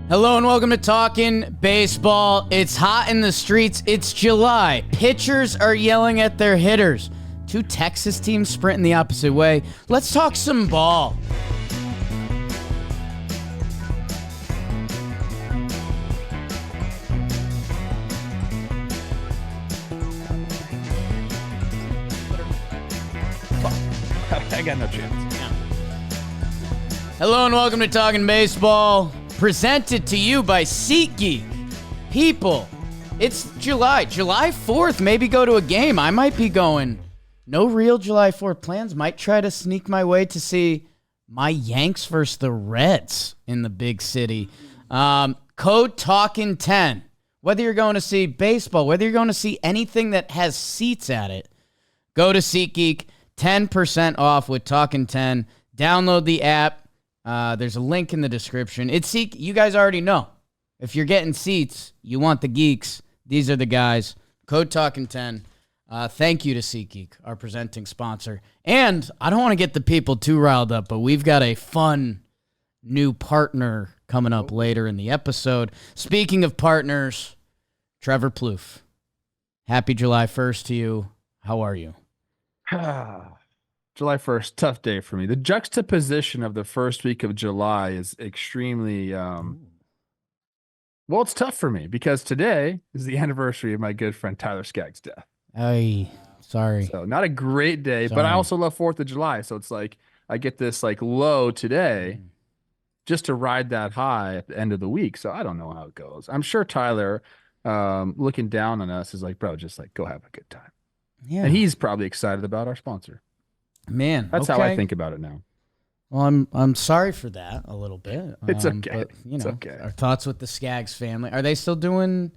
Hello and welcome to Talkin' Baseball. It's hot in the streets. It's July. Pitchers are yelling at their hitters. Two Texas teams sprinting the opposite way. Let's talk some ball. I got no chance. Yeah. Hello and welcome to Talkin' Baseball. Presented to you by SeatGeek. People, it's July 4th. Maybe go to a game. I might be going. No real July 4th plans. Might try to sneak my way to see my Yanks versus the Reds in the big city. Code Talkin10. Whether you're going to see baseball, whether you're going to see anything that has seats at it, go to SeatGeek. 10% off with Talkin10. Download the app. There's a link in the description. You guys already know. If you're getting seats, you want the geeks. These are the guys. Code Talkin10. Thank you to SeatGeek, our presenting sponsor. And I don't want to get the people too riled up, but we've got a fun new partner coming up later in the episode. Speaking of partners, Trevor Plouffe. Happy July 1st to you. How are you? July 1st, tough day for me. The juxtaposition of the first week of July is extremely, well, it's tough for me because today is the anniversary of my good friend Tyler Skaggs' death. Sorry. So not a great day, but I also love 4th of July. So it's like I get this like low today just to ride that high at the end of the week. So I don't know how it goes. I'm sure Tyler, looking down on us is like, bro, just like go have a good time. Yeah. And he's probably excited about our sponsor. Man, that's how I think about it now. Well, I'm sorry for that a little bit. It's okay. But, it's okay. Our thoughts with the Skaggs family. Are they still doing?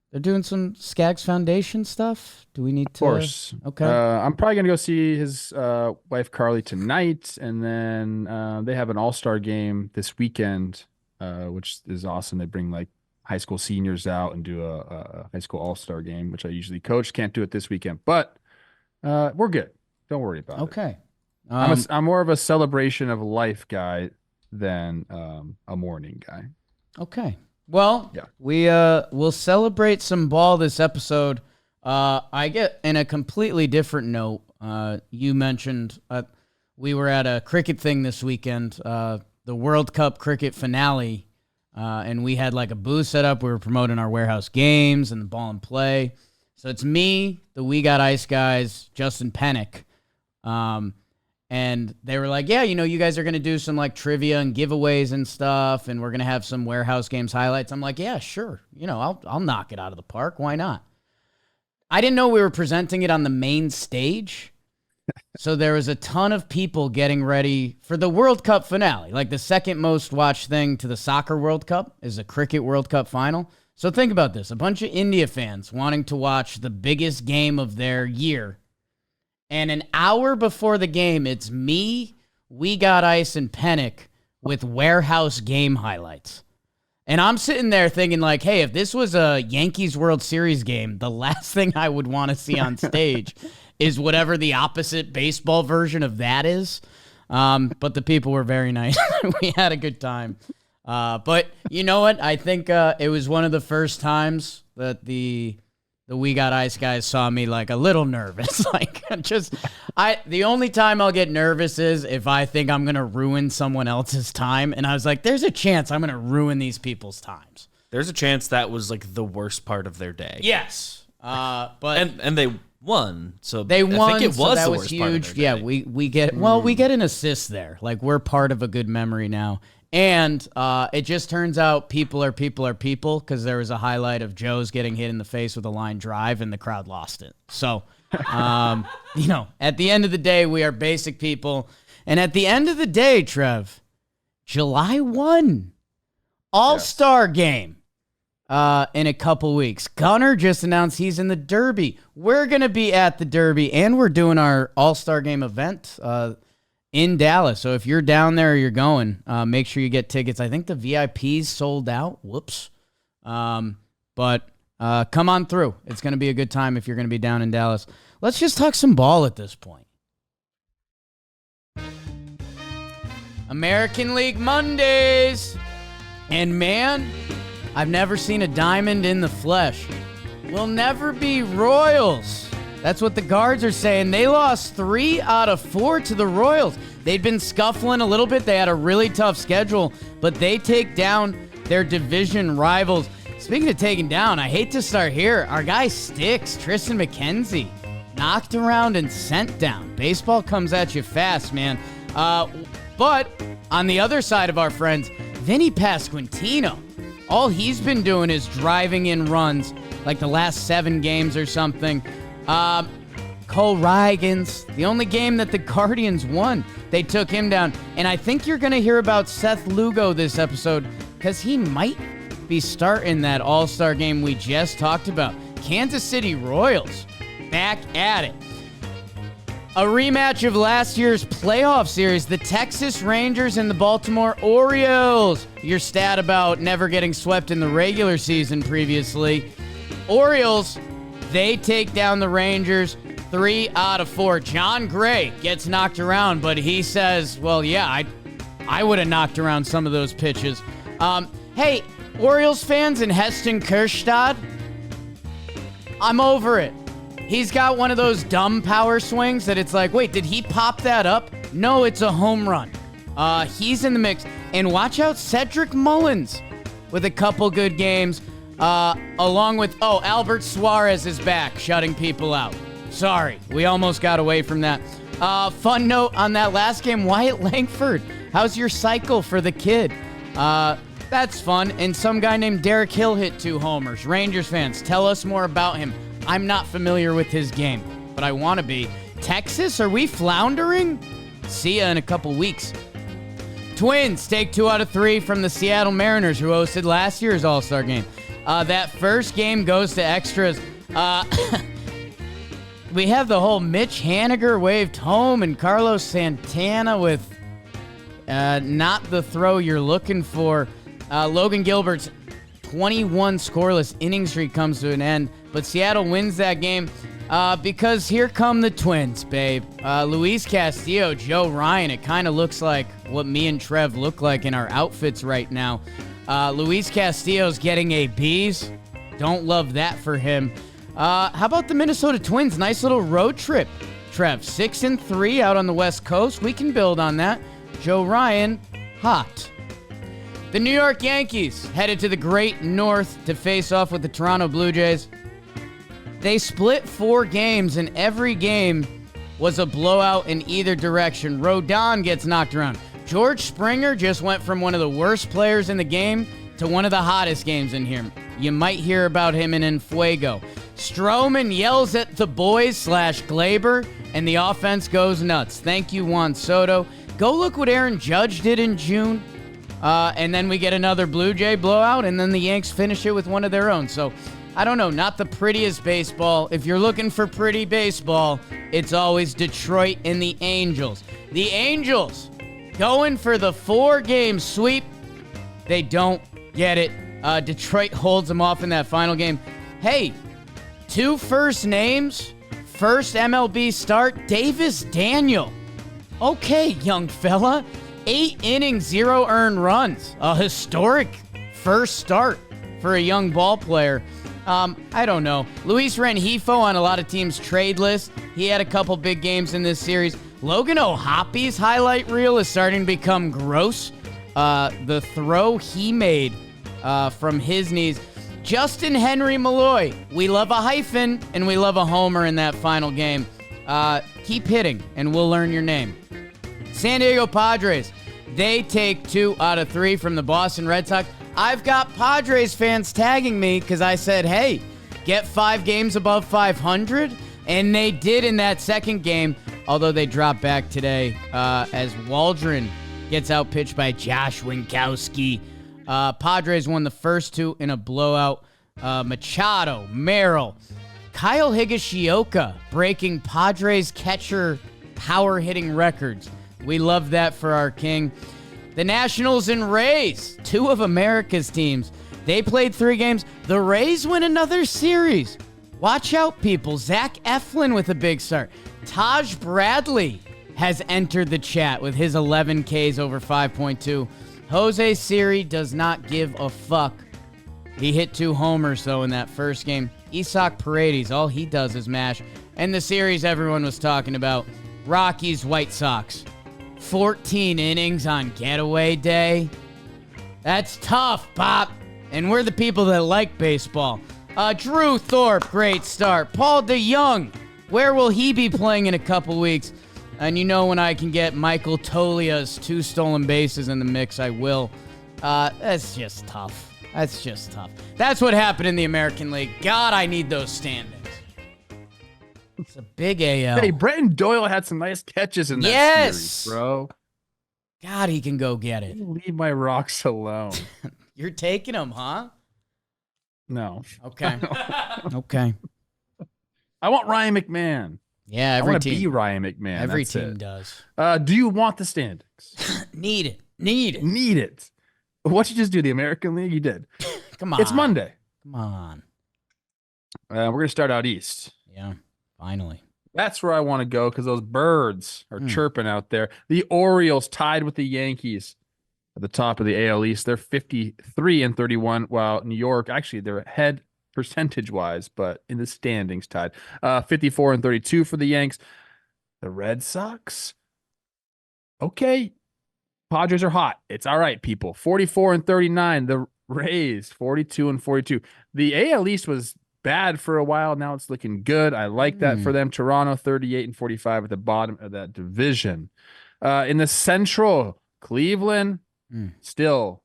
They're doing some Skaggs Foundation stuff. Do we need to? Of course. Okay. I'm probably gonna go see his wife Carly tonight, and then they have an all-star game this weekend, which is awesome. They bring like high school seniors out and do a high school all-star game, which I usually coach. Can't do it this weekend, but we're good. Don't worry about it. Okay. I'm more of a celebration of life guy than a mourning guy. Okay. Well, yeah. We'll celebrate some ball this episode. I get in a completely different note. You mentioned we were at a cricket thing this weekend, the World Cup cricket finale, and we had like a booth set up. We were promoting our warehouse games and the ball and play. So it's me, the We Got Ice guys, Justin Pennick. And they were like, yeah, you guys are going to do some like trivia and giveaways and stuff. And we're going to have some warehouse games highlights. I'm like, yeah, sure. I'll knock it out of the park. Why not? I didn't know we were presenting it on the main stage. So there was a ton of people getting ready for the World Cup finale. Like the second most watched thing to the soccer World Cup is the cricket World Cup final. So think about this. A bunch of India fans wanting to watch the biggest game of their year. And an hour before the game, it's me, We Got Ice, and Pennick with warehouse game highlights. And I'm sitting there thinking like, hey, if this was a Yankees World Series game, the last thing I would want to see on stage is whatever the opposite baseball version of that is. But the people were very nice. We had a good time. But you know what? I think it was one of the first times that the We Got Ice guys saw me like a little nervous. The only time I'll get nervous is if I think I'm going to ruin someone else's time. And I was like, there's a chance I'm going to ruin these people's times. There's a chance that was like the worst part of their day. Yes. But and they won. So they won. I think it was that the was worst huge. Part of their yeah, day. we get we get an assist there. Like we're part of a good memory now. And it just turns out people are people because there was a highlight of Joe's getting hit in the face with a line drive and the crowd lost it. So, at the end of the day, we are basic people. And at the end of the day, Trev, July 1, All-Star game in a couple weeks. Gunnar just announced he's in the Derby. We're going to be at the Derby, and we're doing our All-Star game event in Dallas. So if you're down there or you're going, make sure you get tickets. I think the VIPs sold out. Whoops. But come on through. It's going to be a good time if you're going to be down in Dallas. Let's just talk some ball at this point. American League Mondays. And man, I've never seen a diamond in the flesh. We'll never be Royals. That's what the guards are saying. They lost 3 out of 4 to the Royals. They'd been scuffling a little bit. They had a really tough schedule, but they take down their division rivals. Speaking of taking down, I hate to start here. Our guy Sticks, Tristan McKenzie, knocked around and sent down. Baseball comes at you fast, man. But on the other side of our friends, Vinnie Pasquantino, all he's been doing is driving in runs like the last 7 games or something. Cole Rygans, the only game that the Guardians won, they took him down. And I think you're going to hear about Seth Lugo this episode because he might be starting that All-Star game we just talked about. Kansas City Royals back at it. A rematch of last year's playoff series, the Texas Rangers and the Baltimore Orioles. Your stat about never getting swept in the regular season previously. Orioles, they take down the Rangers 3 out of 4. John Gray gets knocked around, but he says, well, yeah, I would have knocked around some of those pitches. Hey, Orioles fans in Heston Kjerstad, I'm over it. He's got one of those dumb power swings that it's like, wait, did he pop that up? No, it's a home run. He's in the mix. And watch out, Cedric Mullins with a couple good games. Along with, Albert Suarez is back, shutting people out. Sorry, we almost got away from that. Fun note on that last game, Wyatt Langford. How's your cycle for the kid? That's fun. And some guy named Derek Hill hit 2 homers. Rangers fans, tell us more about him. I'm not familiar with his game, but I want to be. Texas, are we floundering? See ya in a couple weeks. Twins take 2 out of 3 from the Seattle Mariners, who hosted last year's All-Star game. That first game goes to extras. We have the whole Mitch Haniger waved home and Carlos Santana with not the throw you're looking for. Logan Gilbert's 21 scoreless inning streak comes to an end, but Seattle wins that game because here come the Twins, babe. Luis Castillo, Joe Ryan, it kind of looks like what me and Trev look like in our outfits right now. Luis Castillo's getting a B's. Don't love that for him. How about the Minnesota Twins? Nice little road trip, Trev. 6-3 out on the West Coast. We can build on that. Joe Ryan, hot. The New York Yankees headed to the Great North to face off with the Toronto Blue Jays. They split 4 games, and every game was a blowout in either direction. Rodon gets knocked around. George Springer just went from one of the worst players in the game to one of the hottest games in here. You might hear about him in FUEGO. Stroman yells at the boys / Glaber, and the offense goes nuts. Thank you, Juan Soto. Go look what Aaron Judge did in June. And then we get another Blue Jay blowout, and then the Yanks finish it with one of their own. So, I don't know, not the prettiest baseball. If you're looking for pretty baseball, it's always Detroit and the Angels. The Angels going for the 4-game sweep. They don't get it. Detroit holds them off in that final game. Hey, 2 first names, first MLB start, Davis Daniel. Okay, young fella. 8 innings, 0 earned runs. A historic first start for a young ball player. I don't know. Luis Rengifo on a lot of teams' trade list. He had a couple big games in this series. Logan O'Hoppy's highlight reel is starting to become gross. The throw he made from his knees. Justin Henry Malloy. We love a hyphen, and we love a homer in that final game. Keep hitting, and we'll learn your name. San Diego Padres, they take 2 out of 3 from the Boston Red Sox. I've got Padres fans tagging me because I said, hey, get 5 games above 500, and they did in that second game, although they dropped back today as Waldron gets outpitched by Josh Winkowski. Padres won the first 2 in a blowout. Machado, Merrill, Kyle Higashioka breaking Padres catcher power hitting records. We love that for our king. The Nationals and Rays, 2 of America's teams. They played 3 games. The Rays win another series. Watch out, people. Zach Eflin with a big start. Taj Bradley has entered the chat with his 11 Ks over 5.2. Jose Siri does not give a fuck. He hit 2 homers, though, in that first game. Isak Paredes, all he does is mash. And the series everyone was talking about, Rockies, White Sox. 14 innings on getaway day. That's tough, Pop. And we're the people that like baseball. Drew Thorpe, great start. Paul DeYoung, where will he be playing in a couple weeks? And you know when I can get Michael Tolia's 2 stolen bases in the mix, I will. That's just tough. That's just tough. That's what happened in the American League. God, I need those standings. It's a big AL. Hey, Brenton Doyle had some nice catches in that series, bro. God, he can go get it. You leave my rocks alone. You're taking them, huh? No. Okay. Okay. I want Ryan McMahon. Yeah, I every want to team. be Ryan McMahon. Every That's team it. does. Do you want the standings? Need it. Need it. Need it. What'd you just do? The American League? You did. Come on. It's Monday. Come on. We're going to start out east. Yeah, finally. That's where I want to go because those birds are chirping out there. The Orioles tied with the Yankees at the top of the AL East. They're 53-31, while New York, actually, they're ahead percentage-wise, but in the standings tied. 54-32 for the Yanks. The Red Sox, okay. Padres are hot. It's all right, people. 44-39. The Rays, 42-42. The AL East was bad for a while. Now it's looking good. I like that for them. Toronto, 38-45 at the bottom of that division. In the Central, Cleveland, still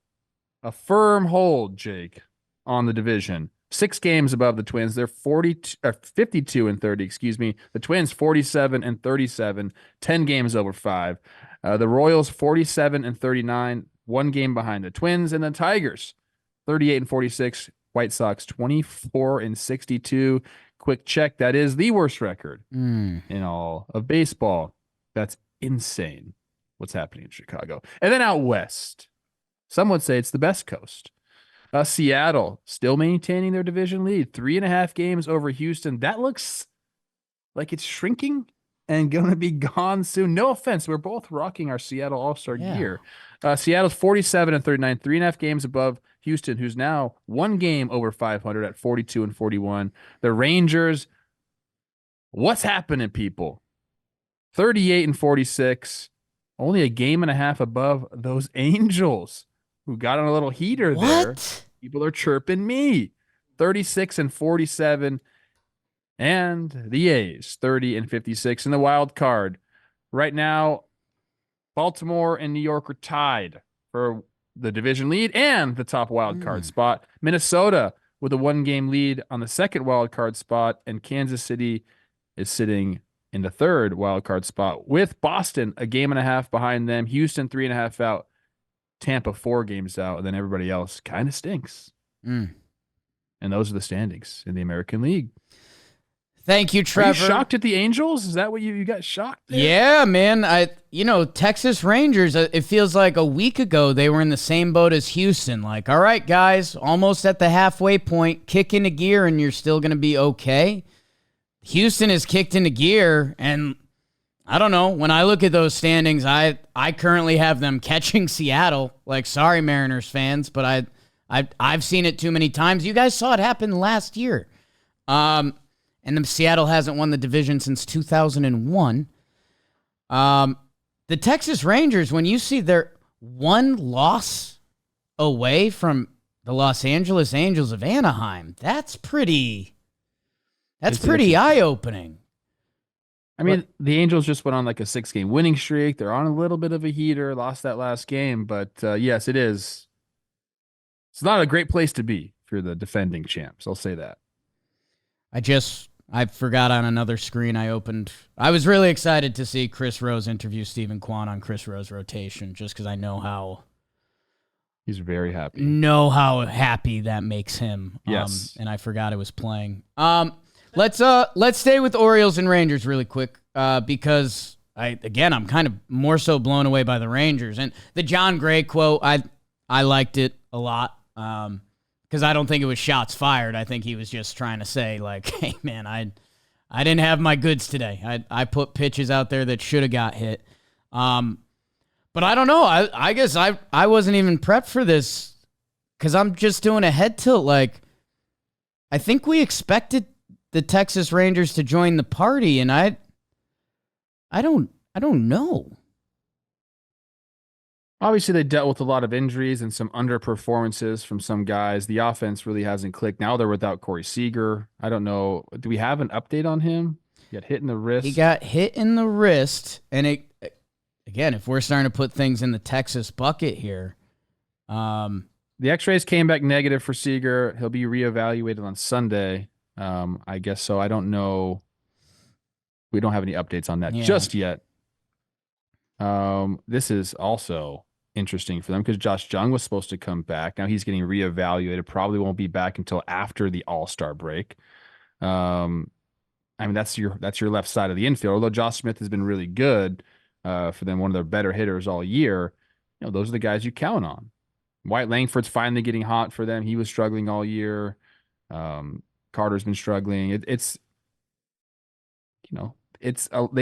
a firm hold, Jake, on the division. 6 games above the Twins. They're 52-30, excuse me. The Twins, 47-37, 10 games over 5. The Royals, 47-39, 1 game behind the Twins. And the Tigers, 38-46. White Sox, 24-62. Quick check. That is the worst record in all of baseball. That's insane what's happening in Chicago. And then out west, some would say it's the best coast. Seattle, still maintaining their division lead. 3.5 games over Houston. That looks like it's shrinking and going to be gone soon. No offense. We're both rocking our Seattle All-Star gear. Seattle's 47-39, 3.5 games above Houston, who's now 1 game over 500 at 42-41. The Rangers, what's happening, people? 38-46, only a game and a half above those Angels, who got on a little heater there. People are chirping me. 36-47. And the A's, 30-56 in the wild card. Right now, Baltimore and New York are tied for the division lead and the top wild card spot. Minnesota with a 1-game lead on the second wild card spot, and Kansas City is sitting in the third wild card spot with Boston a game and a half behind them. Houston 3.5 out. Tampa 4 games out, and then everybody else kind of stinks. And those are the standings in the American League. Thank you, Trevor. Are you shocked at the Angels? Is that what you got shocked there? Yeah, man. Texas Rangers, it feels like a week ago they were in the same boat as Houston. Like, all right, guys, almost at the halfway point, kick into gear and you're still going to be okay. Houston is kicked into gear, and I don't know. When I look at those standings, I currently have them catching Seattle. Like, sorry, Mariners fans, but I've seen it too many times. You guys saw it happen last year. And then Seattle hasn't won the division since 2001. The Texas Rangers, when you see they're 1 loss away from the Los Angeles Angels of Anaheim, that's pretty eye-opening. I mean, the Angels just went on like a 6-game winning streak. They're on a little bit of a heater, lost that last game, but yes, it is. It's not a great place to be if you're the defending champs. I'll say that. I forgot on another screen I opened. I was really excited to see Chris Rose interview Stephen Kwan on Chris Rose rotation, just because I know how he's very happy. Know how happy that makes him. Yes, and I forgot it was playing. Let's stay with Orioles and Rangers really quick, because I'm kind of more so blown away by the Rangers and the John Gray quote. I liked it a lot. Because I don't think it was shots fired. I think he was just trying to say, like, hey, man, I didn't have my goods today. I put pitches out there that should have got hit. But I don't know. I guess I wasn't even prepped for this because I'm just doing a head tilt. Like, I think we expected the Texas Rangers to join the party, and I don't know. Obviously, they dealt with a lot of injuries and some underperformances from some guys. The offense really hasn't clicked. Now they're without Corey Seager. I don't know. Do we have an update on him? He got hit in the wrist. He got hit in the wrist, and again, if we're starting to put things in the Texas bucket here, the X-rays came back negative for Seager. He'll be reevaluated on Sunday. I guess so. I don't know. We don't have any updates on that just yet. This is also interesting for them because Josh Jung was supposed to come back. Now he's getting reevaluated. Probably won't be back until after the All-Star break. I mean, that's your left side of the infield. Although Josh Smith has been really good for them, one of their better hitters all year. You know, those are the guys you count on. White Langford's finally getting hot for them. He was struggling all year. Carter's been struggling. They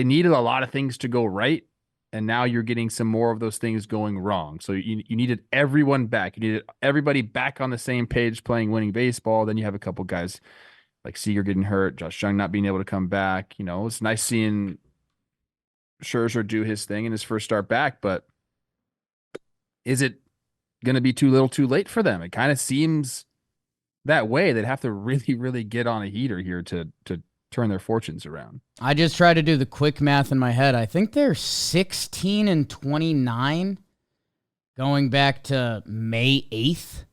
needed a lot of things to go right. And now you're getting some more of those things going wrong. So you needed everyone back. You needed everybody back on the same page playing winning baseball. Then you have a couple guys like Seager getting hurt, Josh Jung not being able to come back. You know, it's nice seeing Scherzer do his thing in his first start back, but is it going to be too little too late for them? It kind of seems that way. They'd have to really, really get on a heater here to turn their fortunes around. I just try to do the quick math in my head. I think they're 16-29 going back to May 8th.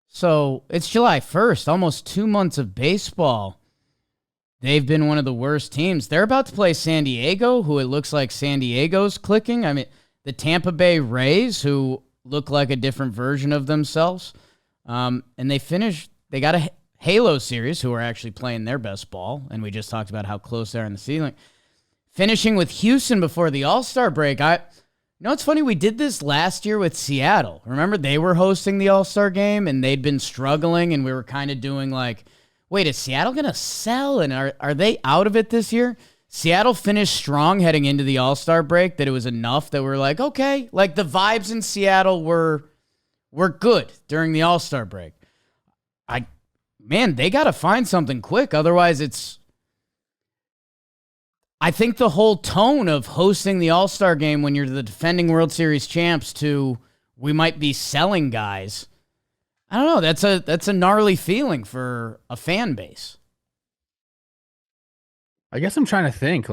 So it's July 1st, almost 2 months of baseball. They've been one of the worst teams. They're about to play San Diego, who it looks like San Diego's clicking. I mean, the Tampa Bay Rays, who look like a different version of themselves. And they got a Halo series, who are actually playing their best ball, and we just talked about how close they are in the ceiling. Finishing with Houston before the All-Star break. It's funny, we did this last year with Seattle. Remember, they were hosting the All-Star game, and they'd been struggling, and we were kind of doing like, wait, is Seattle going to sell, and are they out of it this year? Seattle finished strong heading into the All-Star break, that it was enough that we're like, okay, like the vibes in Seattle were good during the All-Star break. Man, they got to find something quick. Otherwise, I think the whole tone of hosting the All-Star game when you're the defending World Series champs to we might be selling guys. I don't know. That's a gnarly feeling for a fan base. I guess I'm trying to think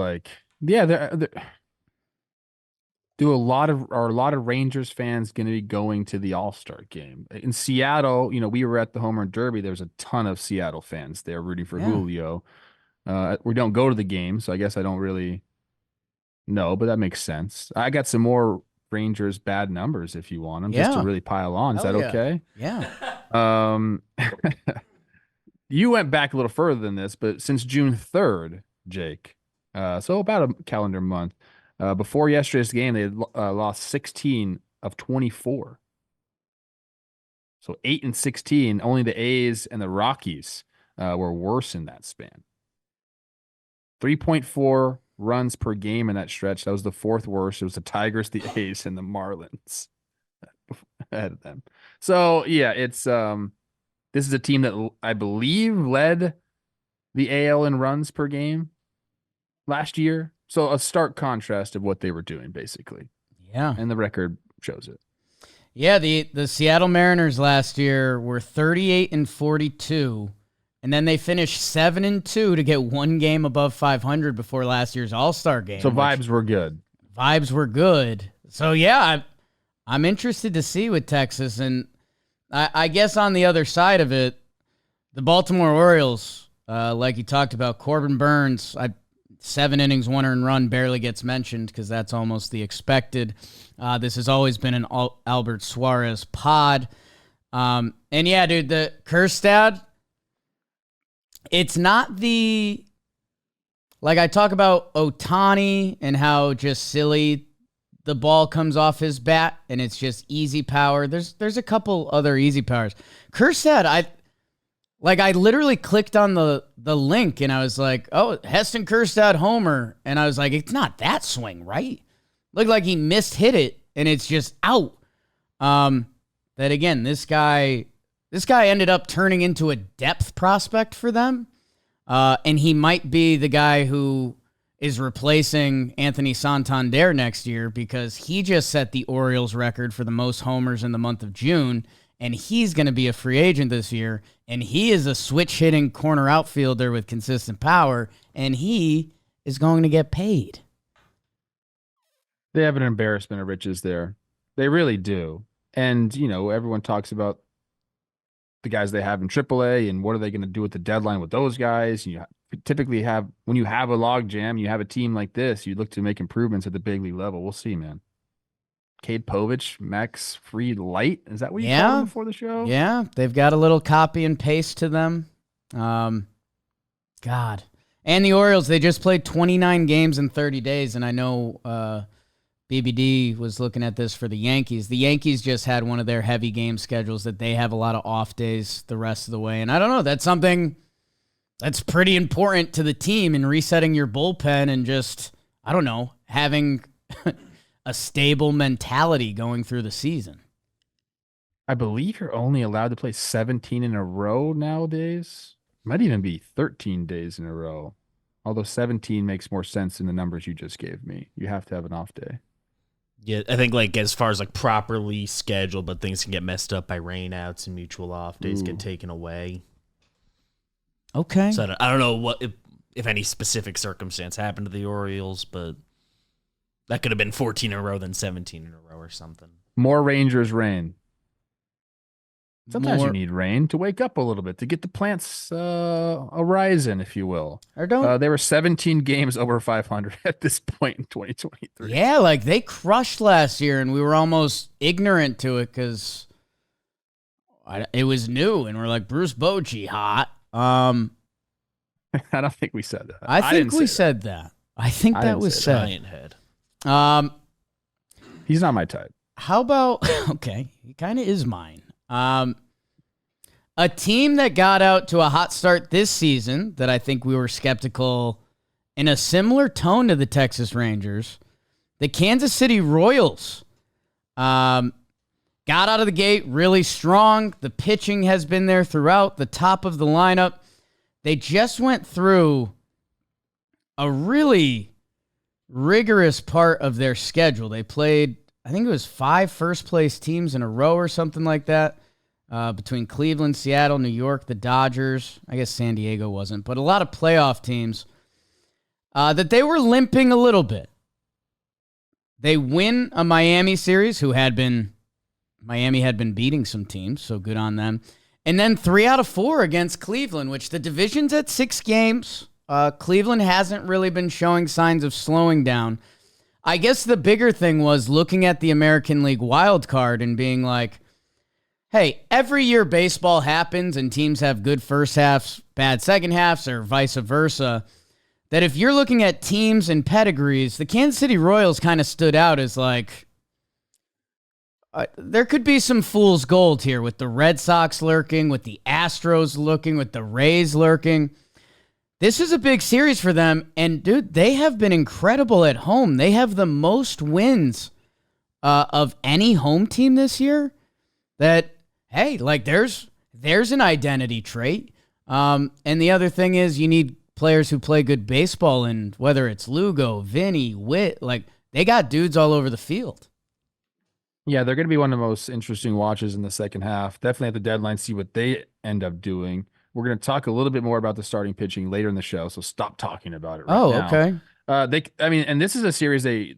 do a lot of Rangers fans going to be going to the All-Star game? In Seattle, we were at the Home Run Derby. There's a ton of Seattle fans there rooting for Julio. We don't go to the game, so I guess I don't really know, but that makes sense. I got some more Rangers bad numbers if you want them, just to really pile on. Is that okay? Yeah. You went back a little further than this, but since June 3rd, Jake, so about a calendar month, before yesterday's game, they lost 16 of 24. So 8-16. Only the A's and the Rockies were worse in that span. 3.4 runs per game in that stretch. That was the fourth worst. It was the Tigers, the A's, and the Marlins ahead of them. So yeah, it's this is a team that I believe led the AL in runs per game last year. So a stark contrast of what they were doing, basically. Yeah. And the record shows it. Yeah, the Seattle Mariners last year were 38-42, and then they finished 7-2 to get one game above 500 before last year's All-Star game. So vibes were good. Vibes were good. So yeah, I'm interested to see with Texas, and I guess on the other side of it, the Baltimore Orioles, like you talked about, Corbin Burns, 7 innings, 1 earned run, barely gets mentioned because that's almost the expected. This has always been an Albert Suarez pod. And yeah, dude, the Kjerstad, it's not like I talk about Ohtani and how just silly the ball comes off his bat and it's just easy power. There's a couple other easy powers. Kjerstad, I literally clicked on the link and I was like, oh, Heston Kjerstad homer. And I was like, it's not that swing, right? Looked like he mishit it and it's just out. That again, this guy ended up turning into a depth prospect for them. And he might be the guy who is replacing Anthony Santander next year because he just set the Orioles record for the most homers in the month of June, and he's going to be a free agent this year, and he is a switch-hitting corner outfielder with consistent power, and he is going to get paid. They have an embarrassment of riches there. They really do. And, everyone talks about the guys they have in AAA and what are they going to do with the deadline with those guys. You typically when you have a log jam, you have a team like this, you look to make improvements at the big league level. We'll see, man. Cade Povich, Max Fried Light. Is that what you called him before the show? Yeah, they've got a little copy and paste to them. God. And the Orioles, they just played 29 games in 30 days, and I know BBD was looking at this for the Yankees. The Yankees just had one of their heavy game schedules that they have a lot of off days the rest of the way. And I don't know, that's something that's pretty important to the team in resetting your bullpen and just, I don't know, having a stable mentality going through the season. I believe you're only allowed to play 17 in a row nowadays. Might even be 13 days in a row. Although 17 makes more sense in the numbers you just gave me. You have to have an off day. Yeah, I think as far as properly scheduled, but things can get messed up by rainouts and mutual off days get taken away. Okay. So I don't know what if any specific circumstance happened to the Orioles, but that could have been 14 in a row than 17 in a row or something. More Rangers rain. Sometimes you need rain to wake up a little bit, to get the plants a-rising, if you will. Or don't. They were 17 games over 500 at this point in 2023. Yeah, they crushed last year, and we were almost ignorant to it because it was new, and we're like, Bruce Bochy, hot. I don't think we said that. I think we said that. I think that was said. Giant head. He's not my type. How about, okay, he kind of is mine. A team that got out to a hot start this season that I think we were skeptical in a similar tone to the Texas Rangers, the Kansas City Royals, got out of the gate really strong. The pitching has been there throughout the top of the lineup. They just went through a really rigorous part of their schedule. They played, I think it was 5 first-place teams in a row or something like that, between Cleveland, Seattle, New York, the Dodgers. I guess San Diego wasn't, but a lot of playoff teams that they were limping a little bit. They win a Miami series, Miami had been beating some teams, so good on them. And then 3 out of 4 against Cleveland, which the division's at 6 games. Cleveland hasn't really been showing signs of slowing down. I guess the bigger thing was looking at the American League wild card and being like, hey, every year baseball happens and teams have good first halves, bad second halves, or vice versa. That if you're looking at teams and pedigrees, the Kansas City Royals kind of stood out as there could be some fool's gold here with the Red Sox lurking, with the Astros looking, with the Rays lurking. This is a big series for them, and dude, they have been incredible at home. They have the most wins of any home team this year. That, hey, there's an identity trait. And the other thing is you need players who play good baseball, and whether it's Lugo, Vinnie, Witt, they got dudes all over the field. Yeah, they're going to be one of the most interesting watches in the second half. Definitely at the deadline, see what they end up doing. We're going to talk a little bit more about the starting pitching later in the show, so stop talking about it right now. Okay. And this is a series I'm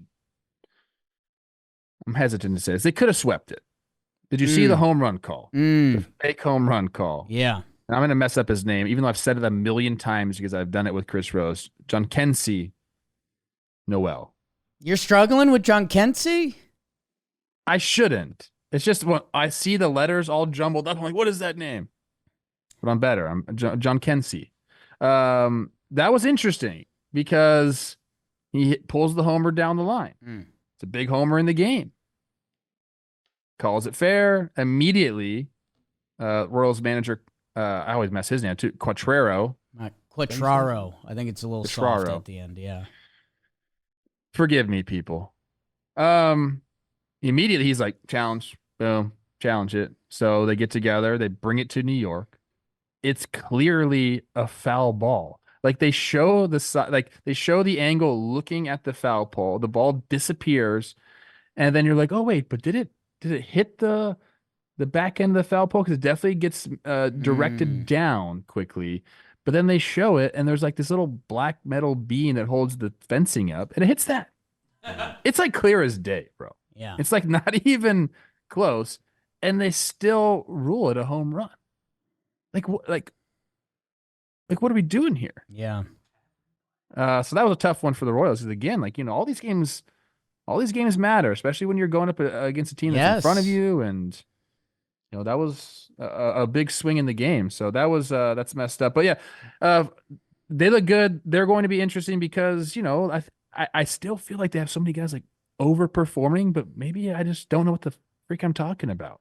hesitant to say this. They could have swept it. Did you see the home run call? The fake home run call. Yeah. And I'm going to mess up his name, even though I've said it a million times because I've done it with Chris Rose. Jhonkensy Noel. You're struggling with Jhonkensy? I shouldn't. It's just when I see the letters all jumbled up, I'm like, what is that name? But I'm better. I'm Jhonkensy. That was interesting because he pulls the homer down the line. It's a big homer in the game. Calls it fair. Immediately, Royals manager, I always mess his name too, Quattraro. Quattraro. I think it's a little soft at the end, yeah. Forgive me, people. Immediately, he's like, challenge, boom, challenge it. So they get together, they bring it to New York. It's clearly a foul ball. Like they show they show the angle looking at the foul pole. The ball disappears, and then you're like, oh wait, but did it hit the back end of the foul pole? Because it definitely gets directed down quickly. But then they show it, and there's like this little black metal beam that holds the fencing up, and it hits that. It's like clear as day, bro. Yeah. It's like not even close, and they still rule it a home run. Like what are we doing here? Yeah. So that was a tough one for the Royals. Because again, like, all these games matter, especially when you're going up against a team that's in front of you, and that was a big swing in the game. So that was that's messed up. But yeah, they look good. They're going to be interesting because I still feel like they have so many guys like overperforming, but maybe I just don't know what the freak I'm talking about.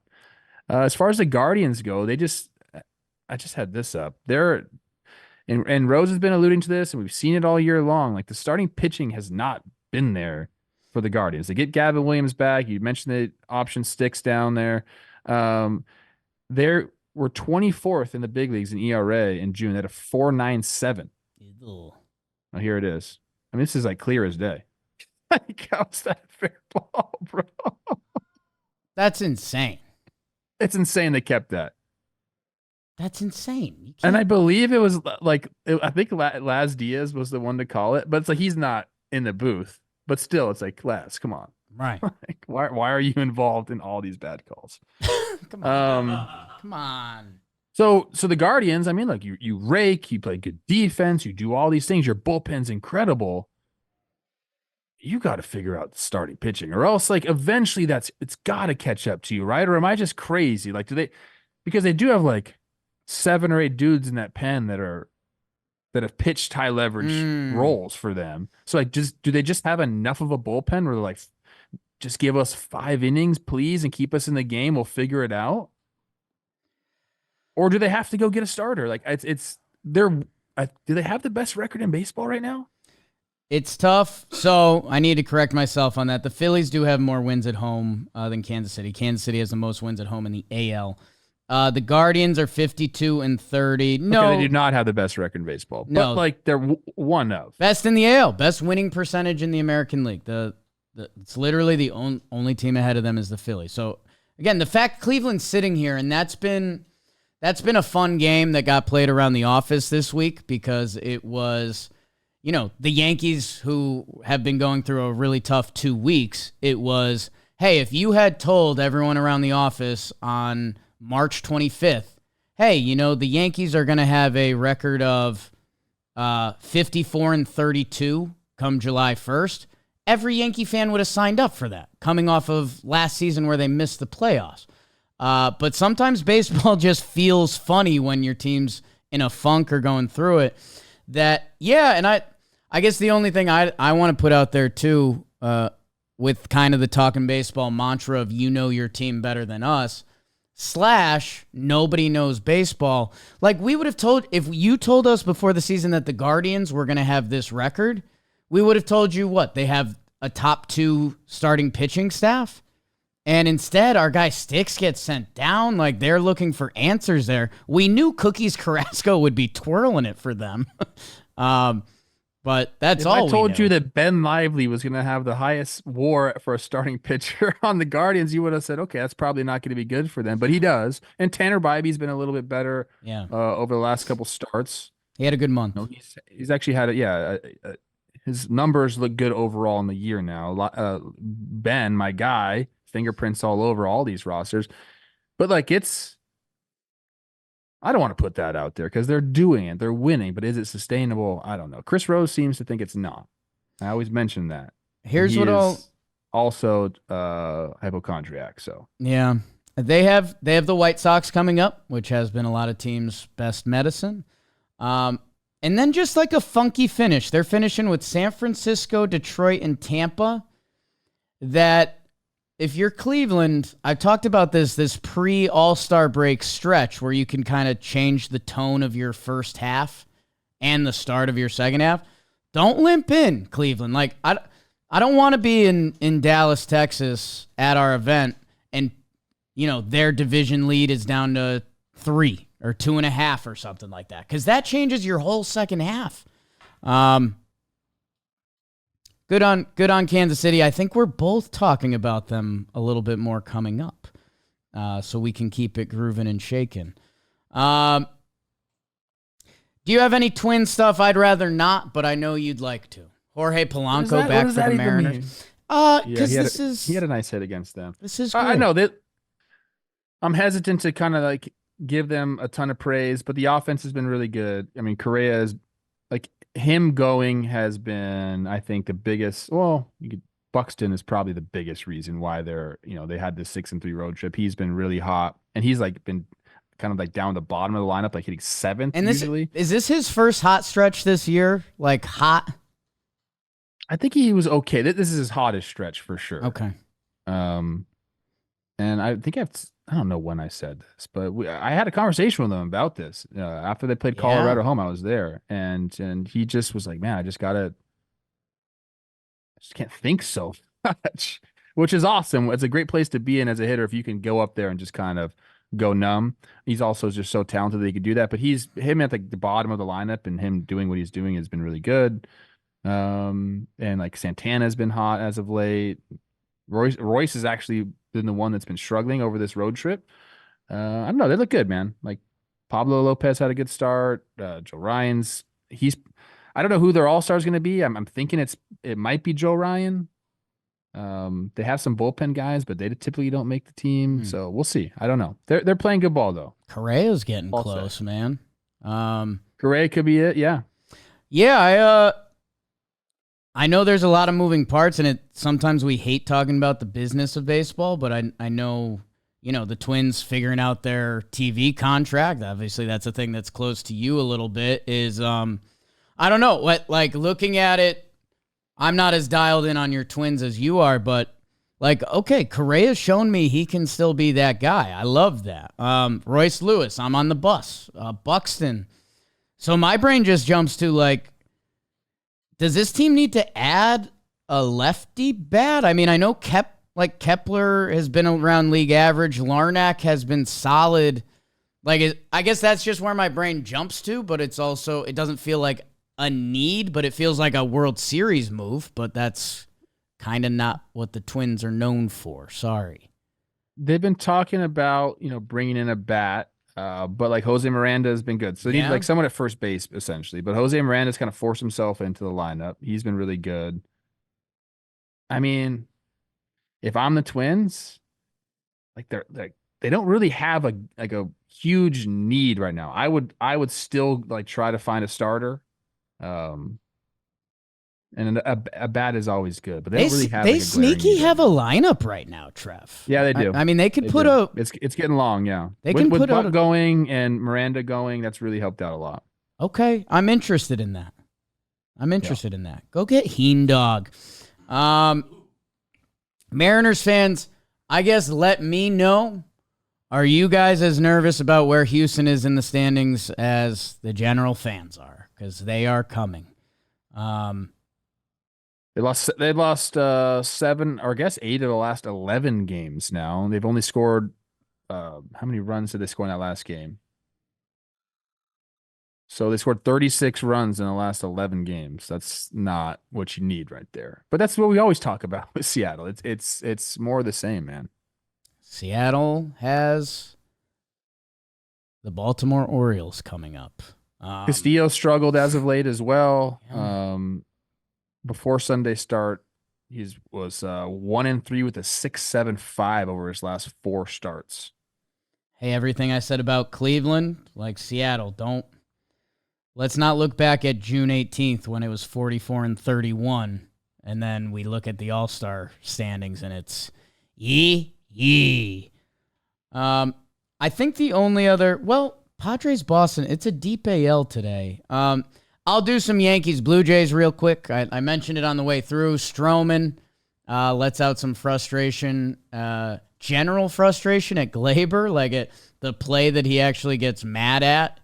As far as the Guardians go, I just had this up. And Rose has been alluding to this, and we've seen it all year long. Like the starting pitching has not been there for the Guardians. They get Gavin Williams back. You mentioned the option sticks down there. They were 24th in the big leagues in ERA in June. They had a 4.97. Ew. Oh, here it is. I mean, this is like clear as day. Like, how's that fair ball, bro? That's insane. It's insane they kept that. That's insane. And I believe it was like, I think Laz Diaz was the one to call it, but it's like he's not in the booth. But still, it's like, Laz, come on. Right. Like, why are you involved in all these bad calls? Come on. Come on. So the Guardians, I mean, like you rake, you play good defense, you do all these things. Your bullpen's incredible. You got to figure out starting pitching, or else like eventually it's got to catch up to you, right? Or am I just crazy? Like, because they do have like 7 or 8 dudes in that pen that have pitched high leverage roles for them. So like, do they just have enough of a bullpen where they're like, just give us 5 innings, please, and keep us in the game. We'll figure it out. Or do they have to go get a starter? Like do they have the best record in baseball right now? It's tough. So I need to correct myself on that. The Phillies do have more wins at home than Kansas City. Kansas City has the most wins at home in the AL. The Guardians are 52-30. No, okay, they do not have the best record in baseball. No. But like they're one of. Best in the AL. Best winning percentage in the American League. It's literally the only team ahead of them is the Phillies. So again, the fact Cleveland's sitting here, and that's been a fun game that got played around the office this week because it was, the Yankees, who have been going through a really tough 2 weeks. It was, hey, if you had told everyone around the office on March 25th, hey, the Yankees are going to have a record of 54-32 come July 1st, every Yankee fan would have signed up for that, coming off of last season where they missed the playoffs. But sometimes baseball just feels funny when your team's in a funk or going through it. And I guess the only thing I want to put out there too, with kind of the Talkin' Baseball mantra of your team better than us, / nobody knows baseball. Like we would have if you told us before the season that the Guardians were going to have this record, we would have told you what? They have a top 2 starting pitching staff. And instead, our guy Sticks gets sent down. Like, they're looking for answers there. We knew Cookies Carrasco would be twirling it for them. But that's all we knew. If I told you that Ben Lively was going to have the highest WAR for a starting pitcher on the Guardians, you would have said, okay, that's probably not going to be good for them. But he does. And Tanner Bybee's been a little bit better over the last couple starts. He had a good month. He's actually had his numbers look good overall in the year now. Ben, my guy, fingerprints all over all these rosters. But like I don't want to put that out there because they're doing it. They're winning. But is it sustainable? I don't know. Chris Rose seems to think it's not. I always mention that. Here's what I'll also hypochondriac. So yeah. They have the White Sox coming up, which has been a lot of teams' best medicine. And then just like a funky finish. They're finishing with San Francisco, Detroit, and Tampa. That if you're Cleveland, I've talked about this pre-All-Star break stretch where you can kind of change the tone of your first half and the start of your second half. Don't limp in, Cleveland. Like, I don't want to be in Dallas, Texas at our event and, their division lead is down to 3 or 2.5 or something like that. Because that changes your whole second half. Good on Kansas City. I think we're both talking about them a little bit more coming up. So we can keep it grooving and shaking. Do you have any Twin stuff? I'd rather not, but I know you'd like to. Jorge Polanco back for the Mariners. Because he had a nice hit against them. This is great. I know that I'm hesitant to kind of like give them a ton of praise, but the offense has been really good. I mean, Correa is like him going has been, I think, the biggest. Well, Buxton is probably the biggest reason why they had this 6-3 road trip. He's been really hot, and he's like been kind of like down the bottom of the lineup, like hitting 7th and usually. Is this his first hot stretch this year? Like hot? I think he was okay. This is his hottest stretch for sure. Okay. And I think I don't know when I said this, but I had a conversation with him about this after they played Colorado home. I was there, and he just was like, "Man, I just can't think so much," which is awesome. It's a great place to be in as a hitter if you can go up there and just kind of go numb. He's also just so talented that he could do that. But him at the bottom of the lineup and him doing what he's doing has been really good. And like Santana's been hot as of late. Royce has actually been the one that's been struggling over this road trip. I don't know. They look good, man. Like Pablo Lopez had a good start. Joe Ryan's I don't know who their all-star is going to be. I'm thinking it might be Joe Ryan. They have some bullpen guys, but they typically don't make the team. So we'll see. I don't know. They're playing good ball though. Correa's getting close, man. Correa could be it. Yeah. Yeah. I know there's a lot of moving parts, and sometimes we hate talking about the business of baseball, but I know, the Twins figuring out their TV contract. Obviously, that's a thing that's close to you a little bit. Is I don't know what looking at it. I'm not as dialed in on your Twins as you are, but okay, Correa's shown me he can still be that guy. I love that. Royce Lewis, I'm on the bus. Buxton. So my brain just jumps to does this team need to add a lefty bat? I mean, I know Kepler has been around league average. Larnack has been solid. I guess that's just where my brain jumps to, but it doesn't feel like a need, but it feels like a World Series move, but that's kind of not what the Twins are known for. Sorry. They've been talking about, bringing in a bat. But Jose Miranda has been good. So they need someone at first base essentially. But Jose Miranda's kind of forced himself into the lineup. He's been really good. I mean, if I'm the Twins, they don't really have a huge need right now. I would still try to find a starter. And a bat is always good, but they don't really have. They sneaky have a lineup right now, Trev. Yeah, they do. I mean, they could It's getting long, yeah. They can with put Buck going and Miranda going. That's really helped out a lot. Okay, I'm interested in that. Go get Heen Dog. Mariners fans, I guess let me know. Are you guys as nervous about where Houston is in the standings as the general fans are? Because they are coming. They lost 7 or I guess 8 of the last 11 games now. They've only scored how many runs did they score in that last game? So they scored 36 runs in the last 11 games. That's not what you need right there. But that's what we always talk about with Seattle. It's more the same, man. Seattle has the Baltimore Orioles coming up. Castillo struggled as of late as well. Yeah. Before Sunday start, he was 1-3 with a 6.75 over his last 4 starts. Hey, everything I said about Cleveland, Seattle, let's not look back at June 18th when it was 44-31, and then we look at the All-Star standings and it's yee. I think the only other, Padres Boston, it's a deep AL today. I'll do some Yankees-Blue Jays real quick. I mentioned it on the way through. Stroman lets out some frustration, general frustration at Glaber, at the play that he actually gets mad at.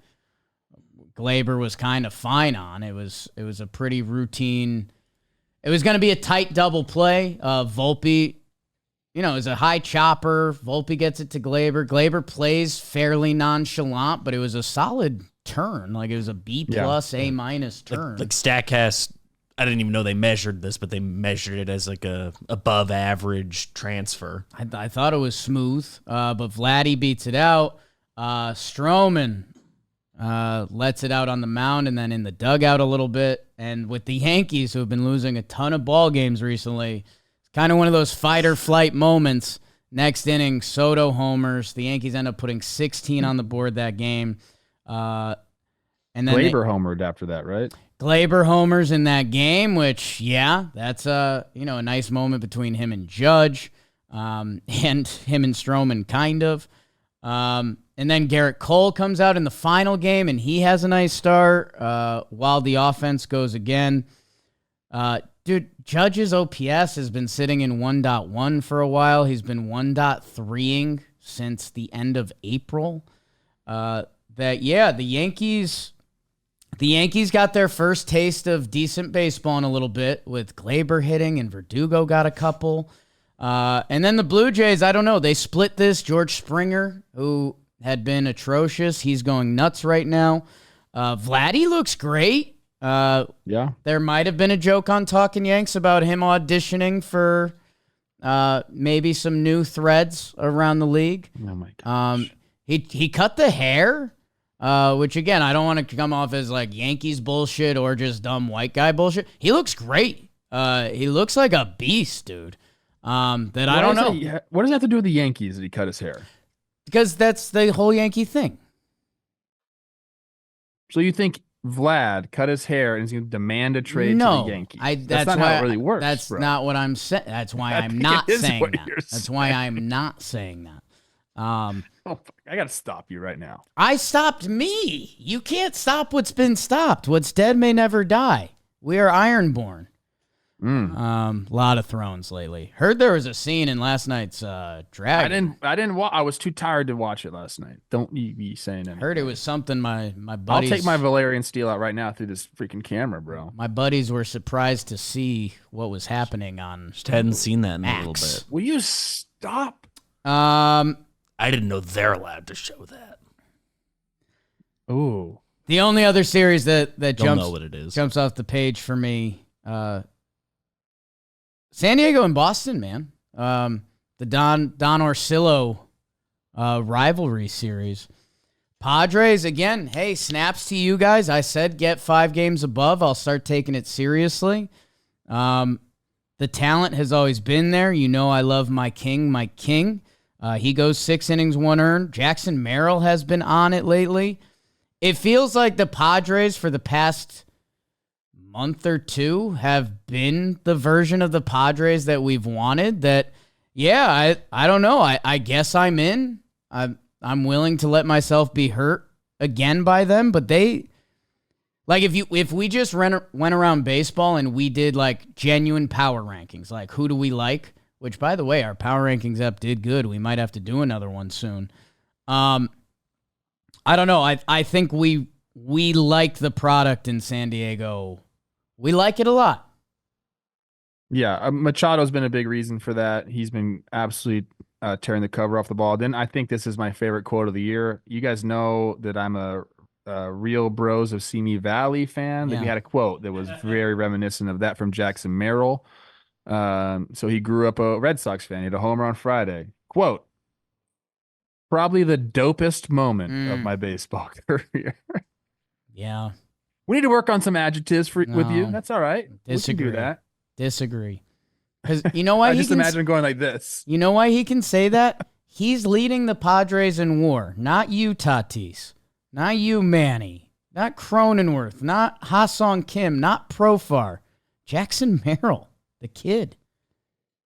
Glaber was kind of fine on. It was a pretty routine It was going to be a tight double play. Volpe, is a high chopper. Volpe gets it to Glaber. Glaber plays fairly nonchalant, but it was a solid turn. Like it was a B plus, A minus turn. Like Statcast, I didn't even know they measured this, but they measured it as like a above average transfer. I thought it was smooth, but Vladdy beats it out. Stroman lets it out on the mound and then in the dugout a little bit. And with the Yankees, who have been losing a ton of ball games recently, it's kind of one of those fight or flight moments. Next inning, Soto homers. The Yankees end up putting 16 on the board that game. And then Glaber homered after that, right? Glaber homers in that game, which, that's a nice moment between him and Judge, and him and Stroman, kind of. And then Garrett Cole comes out in the final game, and he has a nice start while the offense goes again. Dude, Judge's OPS has been sitting in 1.1 for a while. He's been 1.3ing since the end of April. The Yankees got their first taste of decent baseball in a little bit with Glaber hitting, and Verdugo got a couple. And then the Blue Jays, I don't know. They split this. George Springer, who had been atrocious, he's going nuts right now. Vladdy looks great. There might have been a joke on Talkin' Yanks about him auditioning for maybe some new threads around the league. Oh, my gosh. He cut the hair, which, again, I don't want to come off as like Yankees bullshit or just dumb white guy bullshit. He looks great. He looks like a beast, dude. I don't know. What does that have to do with the Yankees that he cut his hair? Because that's the whole Yankee thing. So you think Vlad cut his hair and is going to demand a trade to the Yankees? That's not how it really works. That's bro. not what I'm saying. That's why I'm not saying that. That's why I'm not saying that. I got to stop you right now. I stopped me. You can't stop what's been stopped. What's dead may never die. We are ironborn. Lot of thrones lately. Heard there was a scene in last night's Dragon. I didn't I was too tired to watch it last night. Don't you be saying that. Heard it was something my buddies. I'll take my Valerian steel out right now through this freaking camera, bro. My buddies were surprised to see what was happening on. Just hadn't seen that in a little bit. Will you stop? I didn't know they're allowed to show that. Ooh. The only other series that know what it is. jumps off the page for me, San Diego and Boston, man. The Don Orsillo rivalry series. Padres, again, hey, snaps to you guys. I said get 5 games above. I'll start taking it seriously. The talent has always been there. You know I love my king, Mike King. He goes 6 innings, 1 earned. Jackson Merrill has been on it lately. It feels like the Padres for the past month or two have been the version of the Padres that we've wanted. That, I don't know. I guess I'm in. I'm willing to let myself be hurt again by them. But they, like, if we just went around baseball and we did like genuine power rankings, like who do we like? Which, by the way, our power rankings app did good. We might have to do another one soon. I don't know. I think we like the product in San Diego. We like it a lot. Yeah, Machado's been a big reason for that. He's been absolutely tearing the cover off the ball. Then I think this is my favorite quote of the year. You guys know that I'm a Real Bros of Simi Valley fan. Yeah. We had a quote that was very reminiscent of that from Jackson Merrill. So he grew up a Red Sox fan. He had a homer on Friday. Quote, probably the dopest moment of my baseball career. Yeah. We need to work on some adjectives with you. That's all right. Disagree. We can do that. Disagree. Because you know why I just imagine going like this. You know why he can say that? He's leading the Padres in WAR. Not you, Tatis. Not you, Manny. Not Cronenworth. Not Ha-Sung Kim. Not Profar. Jackson Merrill, the kid.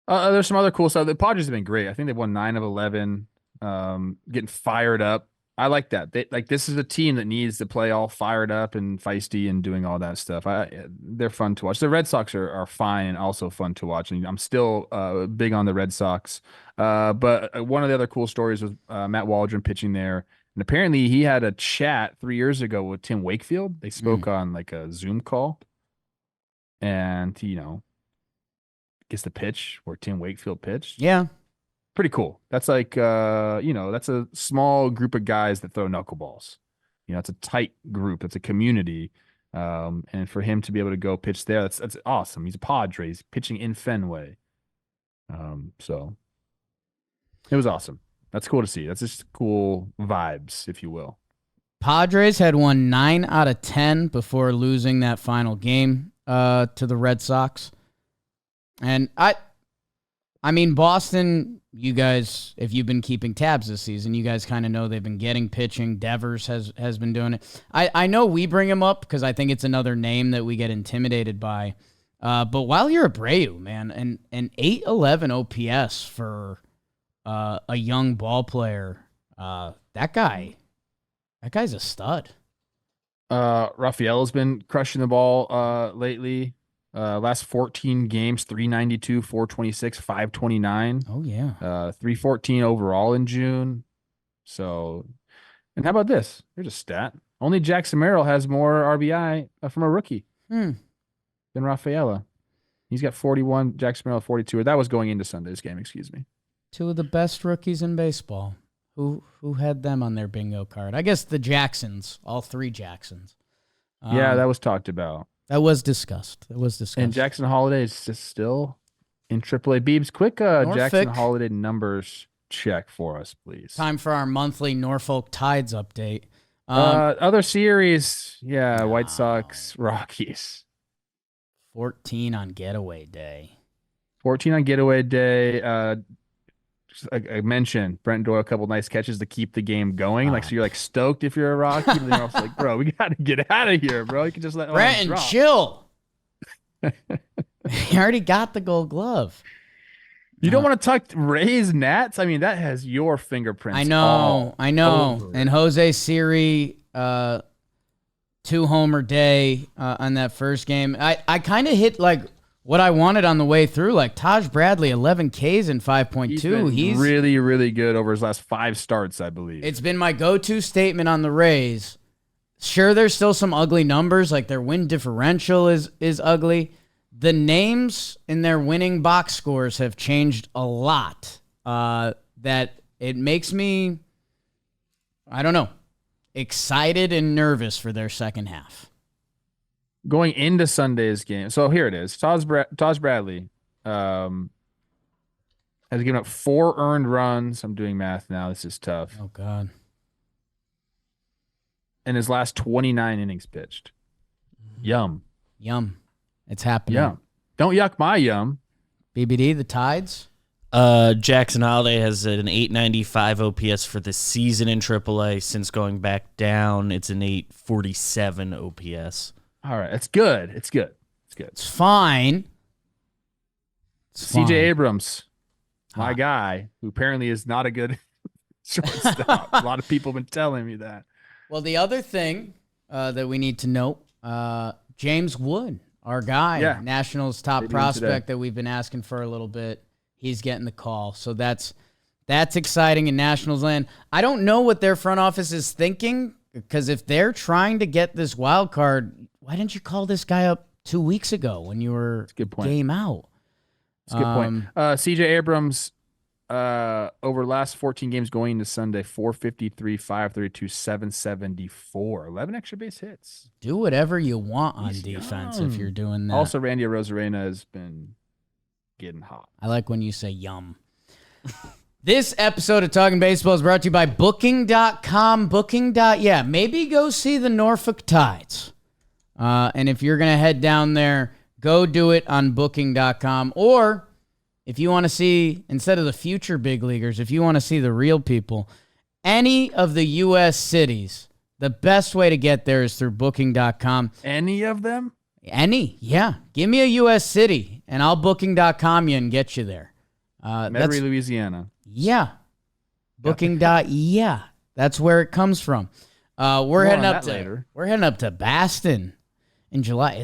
There's some other cool stuff. The Padres have been great. I think they've won 9 of 11. Getting fired up. I like that. This is a team that needs to play all fired up and feisty and doing all that stuff. They're fun to watch. The Red Sox are fine and also fun to watch. And I'm still big on the Red Sox. But one of the other cool stories was Matt Waldron pitching there. And apparently he had a chat 3 years ago with Tim Wakefield. They spoke on like a Zoom call. And, gets to pitch where Tim Wakefield pitched. Yeah. Pretty cool. That's like, that's a small group of guys that throw knuckleballs. It's a tight group. It's a community. And for him to be able to go pitch there, that's awesome. He's a Padres pitching in Fenway. So it was awesome. That's cool to see. That's just cool vibes, if you will. Padres had won 9 out of 10 before losing that final game to the Red Sox. And I mean, Boston, you guys, if you've been keeping tabs this season, you guys kind of know they've been getting pitching. Devers has been doing it. I know we bring him up because I think it's another name that we get intimidated by. But while you're Abreu, man, an 811 OPS for a young ball player, that guy's a stud. Rafaela's been crushing the ball lately. Last 14 games, 392, 426, 529. Oh, yeah. 314 overall in June. So, and how about this? Here's a stat. Only Jackson Merrill has more RBI from a rookie than Rafaela. He's got 41, Jackson Merrill 42. Or that was going into Sunday's game, excuse me. 2 of the best rookies in baseball. Who had them on their bingo card? I guess the Jacksons, all 3 Jacksons. Yeah, that was talked about. That was discussed. And Jackson Holiday is just still in AAA. Beebs, quick Jackson Holiday numbers check for us, please. Time for our monthly Norfolk Tides update. Other series, White Sox, Rockies. 14 on getaway day. 14 on getaway day. I mentioned Brent Doyle, a couple nice catches to keep the game going. So you're like stoked if you're a Rocky, but then you're also like, bro, we got to get out of here, bro. You can just let Brent and chill. He already got the Gold Glove. You don't want to talk Rays Nats? I mean, that has your fingerprints. I know. And Jose Siri, 2-homer day on that first game. I kind of hit like what I wanted on the way through, like Taj Bradley, 11 Ks in 5.2. He's really, really good over his last 5 starts, I believe. It's been my go-to statement on the Rays. Sure, there's still some ugly numbers, like their win differential is ugly. The names in their winning box scores have changed a lot. That it makes me, I don't know, excited and nervous for their second half. Going into Sunday's game, so here it is. Taj Bradley has given up 4 earned runs. I'm doing math now. This is tough. Oh, God. In his last 29 innings pitched. Yum. It's happening. Yum. Don't yuck my yum. BBD, the Tides? Jackson Holiday has an 895 OPS for the season in AAA. Since going back down, it's an 847 OPS. All right, it's good. It's fine. CJ Abrams, my guy, who apparently is not a good shortstop. A lot of people have been telling me that. Well, the other thing that we need to note, James Wood, our guy, Nationals top prospect that we've been asking for a little bit, he's getting the call. So that's exciting in Nationals land. I don't know what their front office is thinking, because if they're trying to get this wild card, why didn't you call this guy up 2 weeks ago when you were game out? That's a good point. CJ Abrams, over the last 14 games going into Sunday, 453, 532, 774. 11 extra base hits. Do whatever you want on defense if you're doing that. Also, Randy Arozarena has been getting hot. I like when you say yum. This episode of Talking Baseball is brought to you by Booking.com. Maybe go see the Norfolk Tides. And if you're going to head down there, go do it on Booking.com. Or if you want to see, instead of the future big leaguers, if you want to see the real people, any of the U.S. cities, the best way to get there is through Booking.com. Any of them? Any, yeah. Give me a U.S. city, and I'll Booking.com you and get you there. Merrill, Louisiana. Yeah. Booking.yeah. That's where it comes from. We're heading up to Boston in July.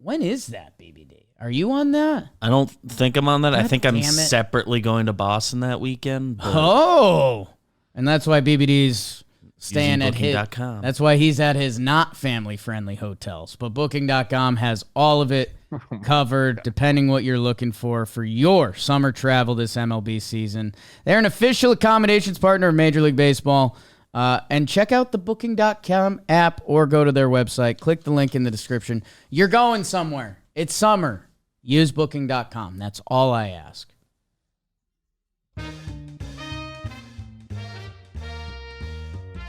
When is that, BBD? Are you on that? I don't think I'm on that. God I think I'm separately going to Boston that weekend. Oh, and that's why BBD's staying at his. Booking.com. That's why he's at his not family-friendly hotels. But Booking.com has all of it covered, depending what you're looking for your summer travel this MLB season. They're an official accommodations partner of Major League Baseball. And check out the Booking.com app or go to their website. Click the link in the description. You're going somewhere. It's summer. Use Booking.com. That's all I ask.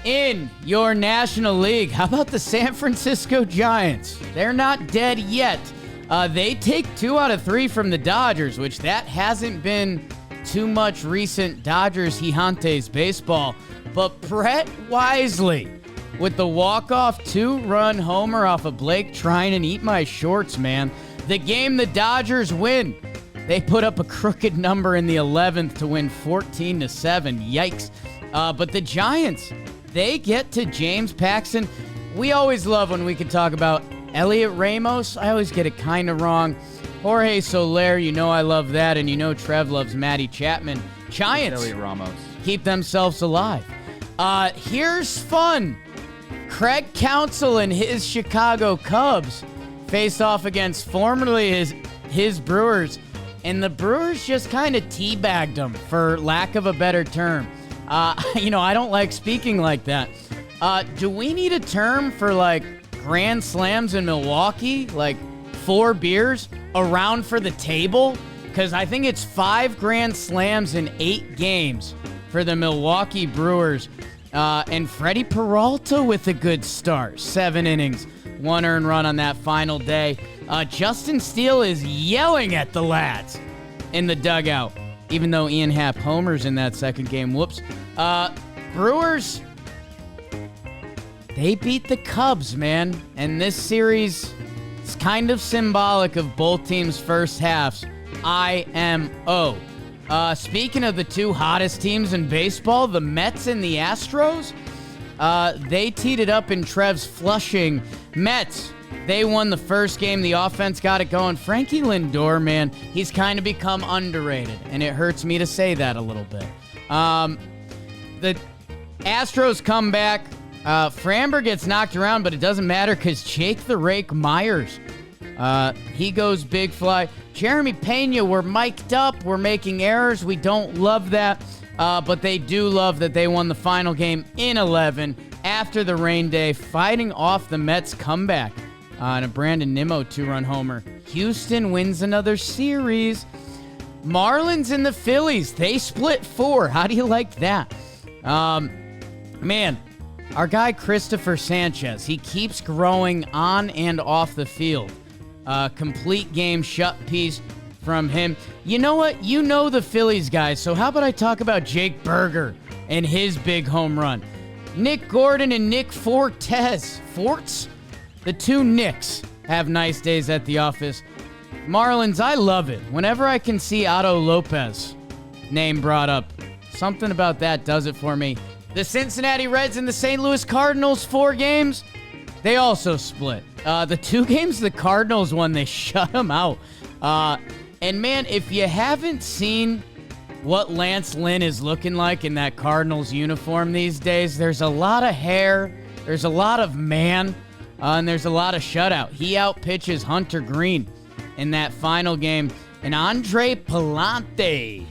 In your National League, how about the San Francisco Giants? They're not dead yet. They take 2 out of 3 from the Dodgers, which that hasn't been too much recent Dodgers Gigantes baseball. But Brett Wisely with the walk-off 2-run homer off of Blake trying to eat my shorts, man. The game the Dodgers win. They put up a crooked number in the 11th to win 14-7. Yikes. But the Giants, they get to James Paxton. We always love when we can talk about Elliot Ramos. I always get it kind of wrong. Jorge Soler, you know I love that, and you know Trev loves Matty Chapman. Giants Elliot Ramos. keep themselves alive. Here's fun. Craig Counsell and his Chicago Cubs faced off against formerly his Brewers, and the Brewers just kind of teabagged them, for lack of a better term. I don't like speaking like that. Do we need a term for, like, grand slams in Milwaukee? Like 4 beers around for the table? Because I think it's 5 grand slams in 8 games for the Milwaukee Brewers. And Freddie Peralta with a good start. 7 innings, 1 earned run on that final day. Justin Steele is yelling at the lads in the dugout, even though Ian Happ homers in that second game. Whoops. Brewers, they beat the Cubs, man. And this series is kind of symbolic of both teams' first halves. IMO. Speaking of the 2 hottest teams in baseball, the Mets and the Astros, they teed it up in Trev's Flushing. Mets, they won the first game. The offense got it going. Frankie Lindor, man, he's kind of become underrated, and it hurts me to say that a little bit. The Astros come back. Framber gets knocked around, but it doesn't matter because Jake the Rake Myers, he goes big fly. Jeremy Pena, we're mic'd up. We're making errors. We don't love that. But they do love that they won the final game in 11 after the rain day, fighting off the Mets' comeback on a Brandon Nimmo 2-run homer. Houston wins another series. Marlins and the Phillies, they split 4. How do you like that? Man, our guy Cristopher Sanchez, he keeps growing on and off the field. Complete game shut piece from him. You know what? You know the Phillies guys, so how about I talk about Jake Berger and his big home run? Nick Gordon and Nick Fortes. The 2 Nicks have nice days at the office. Marlins, I love it. Whenever I can see Otto Lopez name brought up, something about that does it for me. The Cincinnati Reds and the St. Louis Cardinals, 4 games. They also split. The 2 games the Cardinals won, they shut them out. And man, if you haven't seen what Lance Lynn is looking like in that Cardinals uniform these days, there's a lot of hair, there's a lot of man, and there's a lot of shutout. He outpitches Hunter Green in that final game. And Andre Palante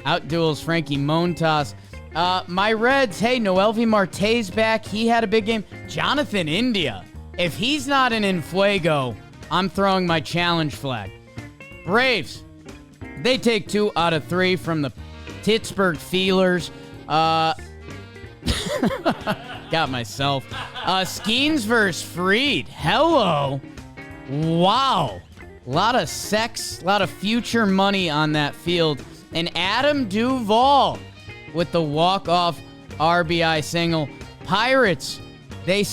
outduels Frankie Montas. My Reds, hey, Noelvi Marte's back. He had a big game. Jonathan India. If he's not in FUEGO, I'm throwing my challenge flag. Braves, they take 2 out of 3 from the Pittsburgh Feelers. Got myself. Skeens versus Fried. Hello. Wow. A lot of sex, a lot of future money on that field. And Adam Duvall with the walk-off RBI single. Pirates, they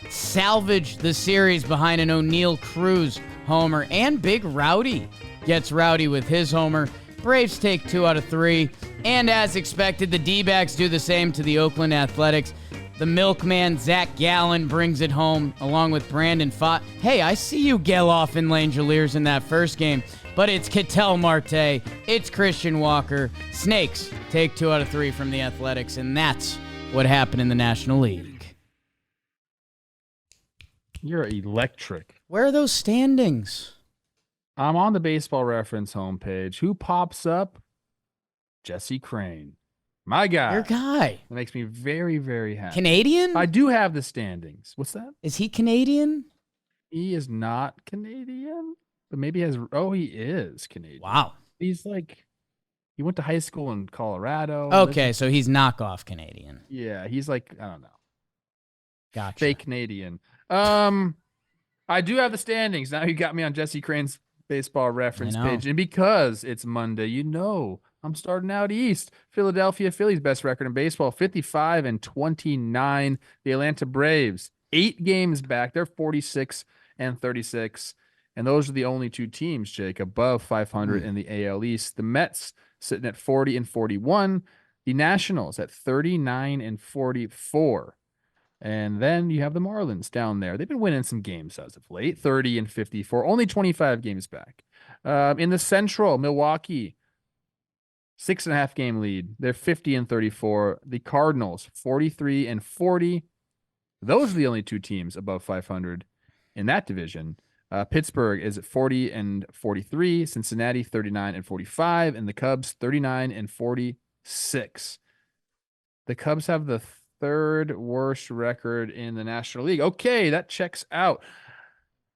salvage the series behind an O'Neal Cruz homer. And Big Rowdy gets rowdy with his homer. Braves take 2 out of 3. And as expected, the D-backs do the same to the Oakland Athletics. The milkman, Zach Gallen, brings it home along with Brandon Pfaadt. Hey, I see you Geloff and Langeliers in that first game, but it's Ketel Marte, it's Christian Walker. Snakes take 2 out of 3 from the Athletics, and that's what happened in the National League. You're electric. Where are those standings? I'm on the Baseball Reference homepage. Who pops up? Jesse Crane. My guy. Your guy. That makes me very, very happy. Canadian? I do have the standings. What's that? Is he Canadian? He is not Canadian, but maybe he has. Oh, he is Canadian. Wow. He's like, he went to high school in Colorado. Okay, so he's knockoff Canadian. Yeah, he's like, I don't know. Gotcha. Fake Canadian. I do have the standings. Now you got me on Jesse Crane's Baseball Reference page. And because it's Monday, I'm starting out east. Philadelphia Phillies best record in baseball, 55-29. The Atlanta Braves, 8 games back. They're 46-36. And those are the only 2 teams, Jake, above 500 in the AL East. The Mets sitting at 40-41. The Nationals at 39-44. And then you have the Marlins down there. They've been winning some games as of late, 30-54, only 25 games back. In the Central, Milwaukee, 6.5 game lead. They're 50-34. The Cardinals, 43-40. Those are the only 2 teams above 500 in that division. Pittsburgh is at 40-43. Cincinnati, 39-45. And the Cubs, 39-46. The Cubs have the 3rd worst record in the National League. Okay, that checks out.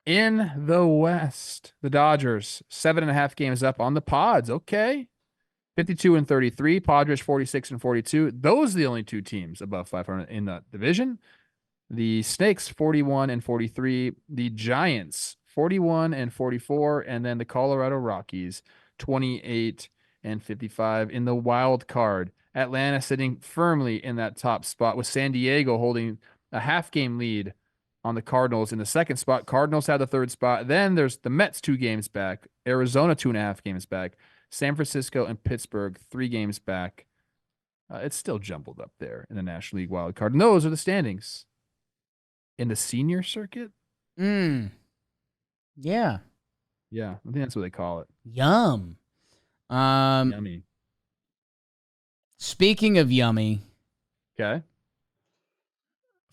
In the West, the Dodgers, 7.5 games up on the Pods. Okay. 52-33. Padres, 46-42. Those are the only 2 teams above 500 in the division. The Snakes, 41-43. The Giants, 41-44. And then the Colorado Rockies, 28-55 in the wild card. Atlanta sitting firmly in that top spot with San Diego holding a half-game lead on the Cardinals in the 2nd spot. Cardinals have the 3rd spot. Then there's the Mets 2 games back. Arizona 2.5 games back. San Francisco and Pittsburgh 3 games back. It's still jumbled up there in the National League wild card. And those are the standings. In the senior circuit? Yeah. Yeah, I think that's what they call it. Yum. Yummy. Speaking of yummy, Okay.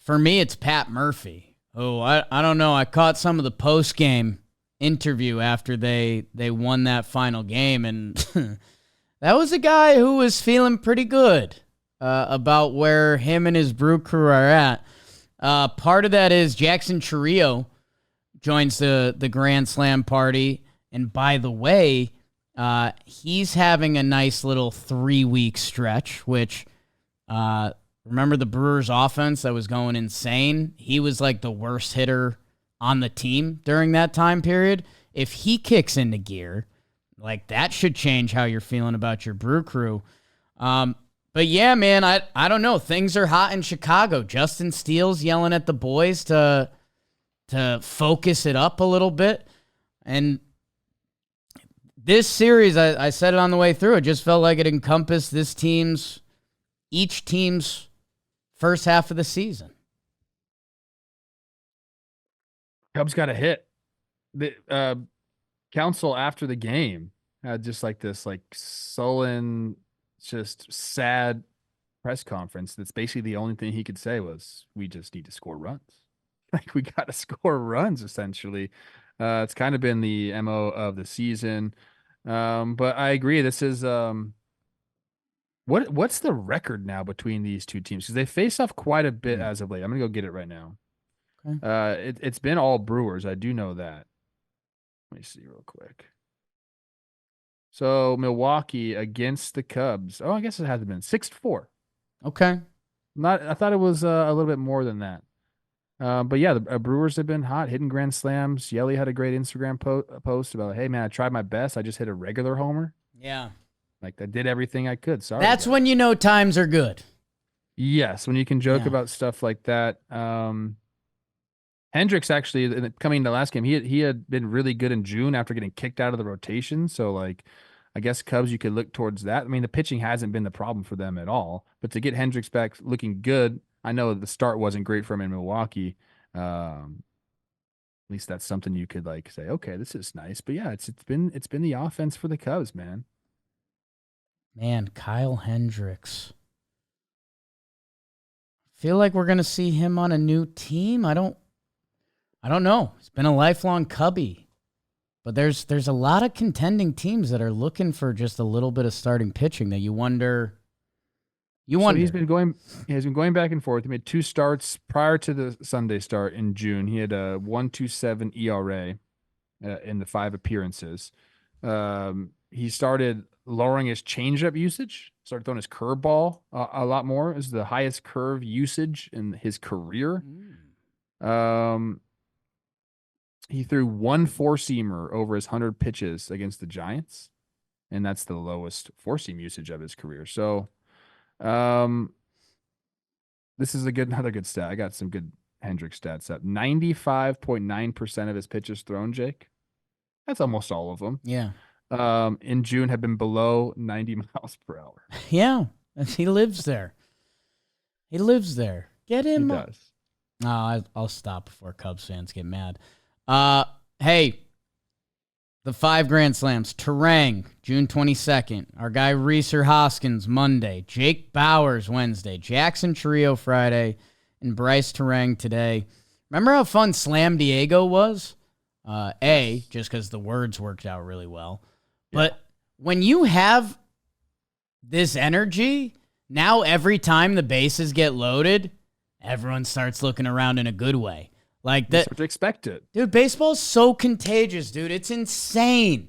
for me, it's Pat Murphy. Oh, I don't know. I caught some of the post-game interview after they won that final game, and that was a guy who was feeling pretty good about where him and his brew crew are at. Part of that is Jackson Chourio joins the Grand Slam party, and by the way, he's having a nice little 3-week stretch, which, remember the Brewers offense that was going insane? He was like the worst hitter on the team during that time period. If he kicks into gear, like that should change how you're feeling about your brew crew. But yeah, man, I don't know. Things are hot in Chicago. Justin Steele's yelling at the boys to focus it up a little bit. And this series, I said it on the way through, it just felt like it encompassed each team's first half of the season. Cubs got a hit. The counsel after the game had just like this sullen, just sad press conference. That's basically the only thing he could say was, we just need to score runs. Like, we got to score runs, essentially. It's kind of been the MO of the season. But I agree. This is what's the record now between these 2 teams? Because they face off quite a bit as of late. I'm gonna go get it right now. Okay. It's been all Brewers. I do know that. Let me see real quick. So Milwaukee against the Cubs. Oh, I guess it hasn't been 6-4. Okay. I thought it was a little bit more than that. But yeah, the Brewers have been hot, hitting grand slams. Yelly had a great Instagram post about, hey man, I tried my best. I just hit a regular homer. Yeah. Like, I did everything I could. Sorry. That's when you know times are good. Yes, when you can joke about stuff like that. Hendricks actually, coming to the last game, he had been really good in June after getting kicked out of the rotation. So, like, I guess Cubs, you could look towards that. I mean, the pitching hasn't been the problem for them at all. But to get Hendricks back looking good, I know the start wasn't great for him in Milwaukee. At least that's something you could like say, okay, this is nice. But yeah, it's been the offense for the Cubs, man. Man, Kyle Hendricks. feel like we're gonna see him on a new team. I don't know. He's been a lifelong Cubby. But there's a lot of contending teams that are looking for just a little bit of starting pitching that you wonder. So he's been going back and forth. He made 2 starts prior to the Sunday start in June. He had a 1.27 ERA in the 5 appearances. He started lowering his changeup usage. Started throwing his curveball a lot more. Is the highest curve usage in his career. He threw 1 4-seamer over his 100 pitches against the Giants, and that's the lowest 4-seam usage of his career. So, this is another good stat. I got some good Hendricks stats up. 95.9% of his pitches thrown, Jake. That's almost all of them. Yeah. In June have been below 90 miles per hour. Yeah. He lives there. He lives there. Get him. He does. No, I'll stop before Cubs fans get mad. Hey, the 5 Grand Slams. Terang, June 22nd. Our guy Reeser Hoskins, Monday. Jake Bowers, Wednesday. Jackson Trio, Friday. And Bryce Terang today. Remember how fun Slam Diego was? Just because the words worked out really well. Yeah. But when you have this energy, now every time the bases get loaded, everyone starts looking around in a good way. Like that. You start to expect it. Dude, baseball's so contagious, dude. It's insane.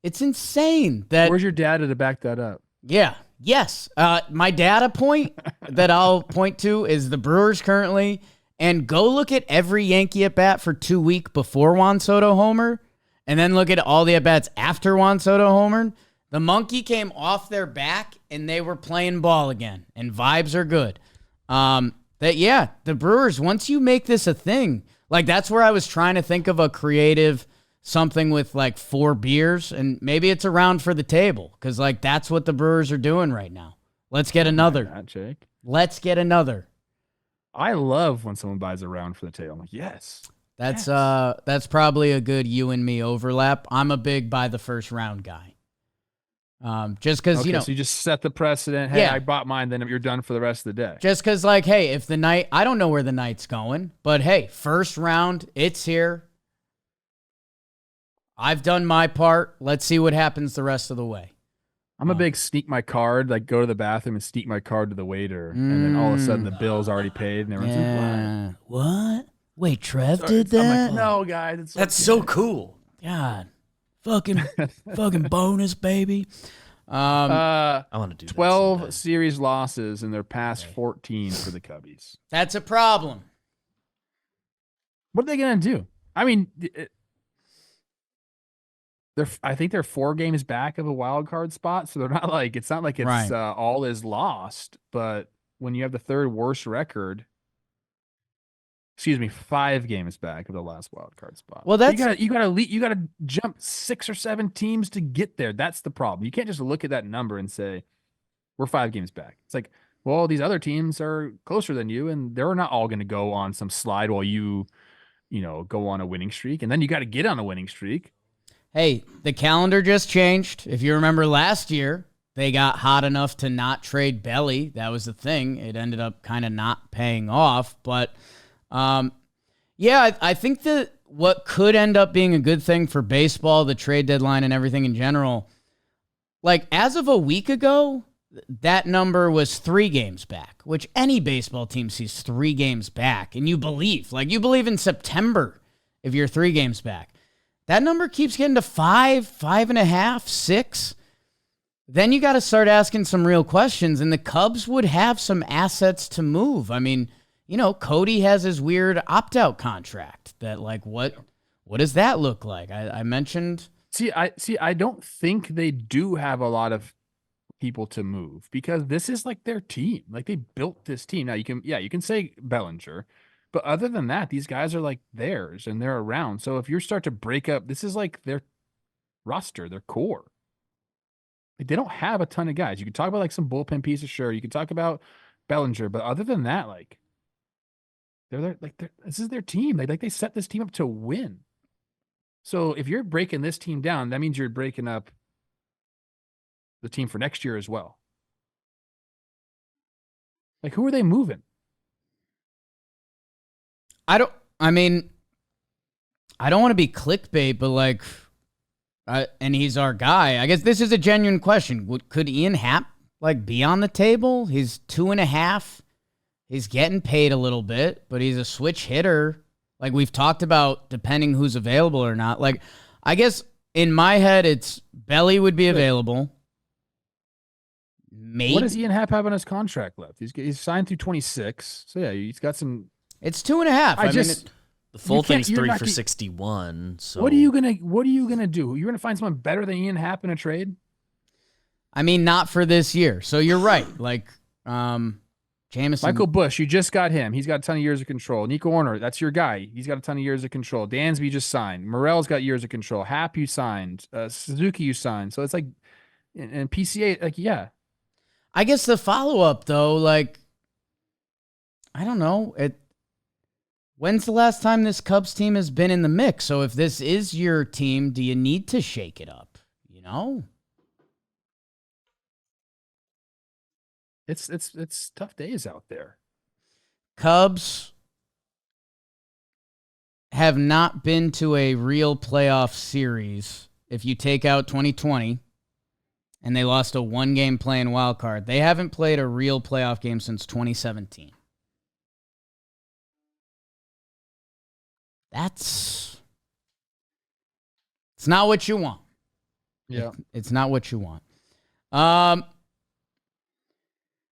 It's insane. Where's your data to back that up? Yeah. Yes. My data point that I'll point to is the Brewers currently. And go look at every Yankee at-bat for 2 weeks before Juan Soto homer, and then look at all the at-bats after Juan Soto homered. The monkey came off their back, and they were playing ball again, and vibes are good. The Brewers, once you make this a thing, like that's where I was trying to think of a creative something with like 4 beers, and maybe it's a round for the table, because like that's what the Brewers are doing right now. Let's get another. That, Jake. Let's get another. I love when someone buys a round for the table. I'm like, yes. That's probably a good you and me overlap. I'm a big buy the first round guy. Just because, so you just set the precedent. Hey, I bought mine, then you're done for the rest of the day. Just because, like, hey, if the night, I don't know where the night's going, but hey, first round, it's here. I've done my part. Let's see what happens the rest of the way. I'm a big sneak my card, like go to the bathroom and sneak my card to the waiter, and then all of a sudden the bill's already paid, and everyone's like, what? Wait, Trev did that? I'm like, no, guys, that's so cool. God, fucking bonus, baby. I want to do 12 series losses in their past 14 for the Cubbies. That's a problem. What are they gonna do? I mean, I think they're 4 games back of a wild card spot, so they're not like it's right. All is lost. But when you have the 3rd worst record, 5 games back of the last wild card spot. Well, that's you gotta jump 6 or 7 teams to get there. That's the problem. You can't just look at that number and say we're 5 games back. It's like, well, these other teams are closer than you, and they're not all going to go on some slide while you go on a winning streak, and then you got to get on a winning streak. Hey, the calendar just changed. If you remember last year, they got hot enough to not trade Belly. That was the thing. It ended up kind of not paying off. But, I think that what could end up being a good thing for baseball, the trade deadline and everything in general, like as of a week ago, that number was 3 games back, which any baseball team sees 3 games back. And you believe in September if you're 3 games back. That number keeps getting to 5, 5.5, 6. Then you got to start asking some real questions, and the Cubs would have some assets to move. I mean, Cody has his weird opt-out contract that, like, what does that look like? I mentioned. I don't think they do have a lot of people to move because this is like their team. Like they built this team. Now you can say Bellinger. But other than that, these guys are like theirs and they're around. So if you start to break up, this is like their roster, their core. Like they don't have a ton of guys. You can talk about like some bullpen pieces, sure. You can talk about Bellinger, but other than that, like this is their team. They set this team up to win. So if you're breaking this team down, that means you're breaking up the team for next year as well. Like who are they moving? I mean, I don't want to be clickbait, but like, and he's our guy. I guess this is a genuine question. Could Ian Happ like be on the table? He's 2.5. He's getting paid a little bit, but he's a switch hitter. Like we've talked about, depending who's available or not. Like, I guess in my head, it's Belly would be available. Maybe. What does Ian Happ have on his contract left? He's signed through 26. So yeah, he's got some. It's 2.5. I mean, the full thing's 3 for 61. So what are you gonna do? You're gonna find someone better than Ian Happ in a trade? I mean, not for this year. So you're right. Like, Jameson. Michael Busch, you just got him. He's got a ton of years of control. Nico Orner, that's your guy. He's got a ton of years of control. Dansby just signed. Merrill's got years of control. Happ, you signed. Suzuki, you signed. So it's like, and PCA, like, yeah. I guess the follow-up, though, like, I don't know. When's the last time this Cubs team has been in the mix? So if this is your team, do you need to shake it up? You know? It's tough days out there. Cubs have not been to a real playoff series. If you take out 2020, and they lost a one-game play-in wild card, they haven't played a real playoff game since 2017. It's not what you want. Yeah. It's not what you want.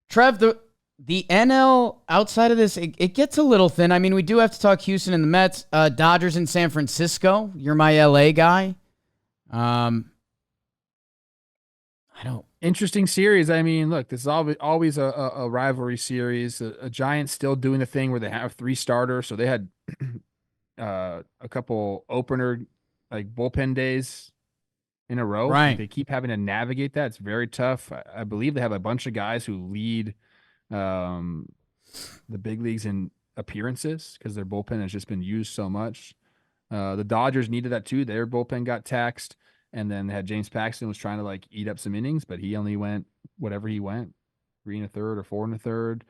Trev, the NL outside of this, it gets a little thin. I mean, we do have to talk Houston and the Mets, Dodgers and San Francisco. You're my LA guy. I don't. Interesting series. I mean, look, this is always a rivalry series. A Giants still doing the thing where they have 3 starters. So they had a couple opener, like bullpen days in a row. Right. They keep having to navigate that. It's very tough. I believe they have a bunch of guys who lead the big leagues in appearances because their bullpen has just been used so much. The Dodgers needed that too. Their bullpen got taxed. And then they had James Paxton was trying to like eat up some innings, but he only went whatever he went, 3 1/3 or 4 1/3.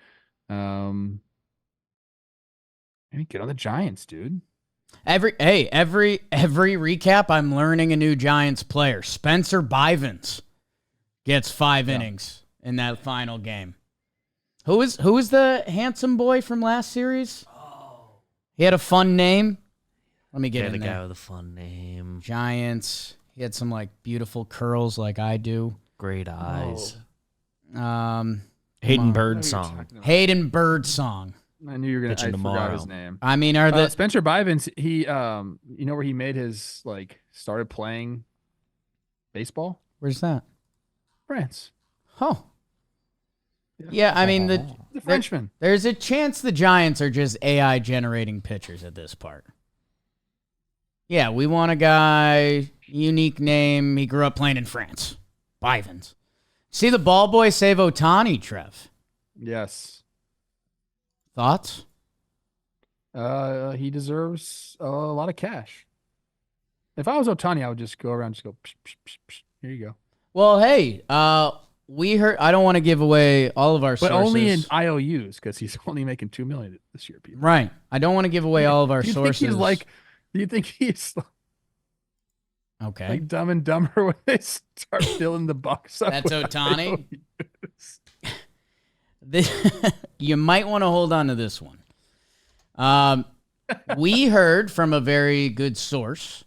Get on the Giants, dude. Every recap, I'm learning a new Giants player. Spencer Bivens gets 5 innings in that final game. Who is the handsome boy from last series? Oh, he had a fun name. Let me get in the there. Guy with a fun name. Giants. He had some like beautiful curls, like I do. Great eyes. Hayden Birdsong. Hayden Birdsong. I knew you were gonna. I forgot his name. I mean, are the Spencer Bivens? He, you know where he made his started playing baseball? Where's that? France. Oh. Yeah, I mean the Frenchman. There's a chance the Giants are just AI generating pitchers at this part. Yeah, we want a guy, unique name. He grew up playing in France. Bivens. See the ball boy save Ohtani, Trev. Yes. Thoughts? He deserves a lot of cash. If I was Ohtani, I would just go around and just go, psh, psh, psh, psh. Here you go. Well, hey, we heard, I don't want to give away all of our sources. But only in IOUs, because he's only making $2 million this year, people. Right. I don't want to give away all of our sources. Do you think he's okay, like Dumb and Dumber when they start filling the box up? That's Ohtani. You might want to hold on to this one. We heard from a very good source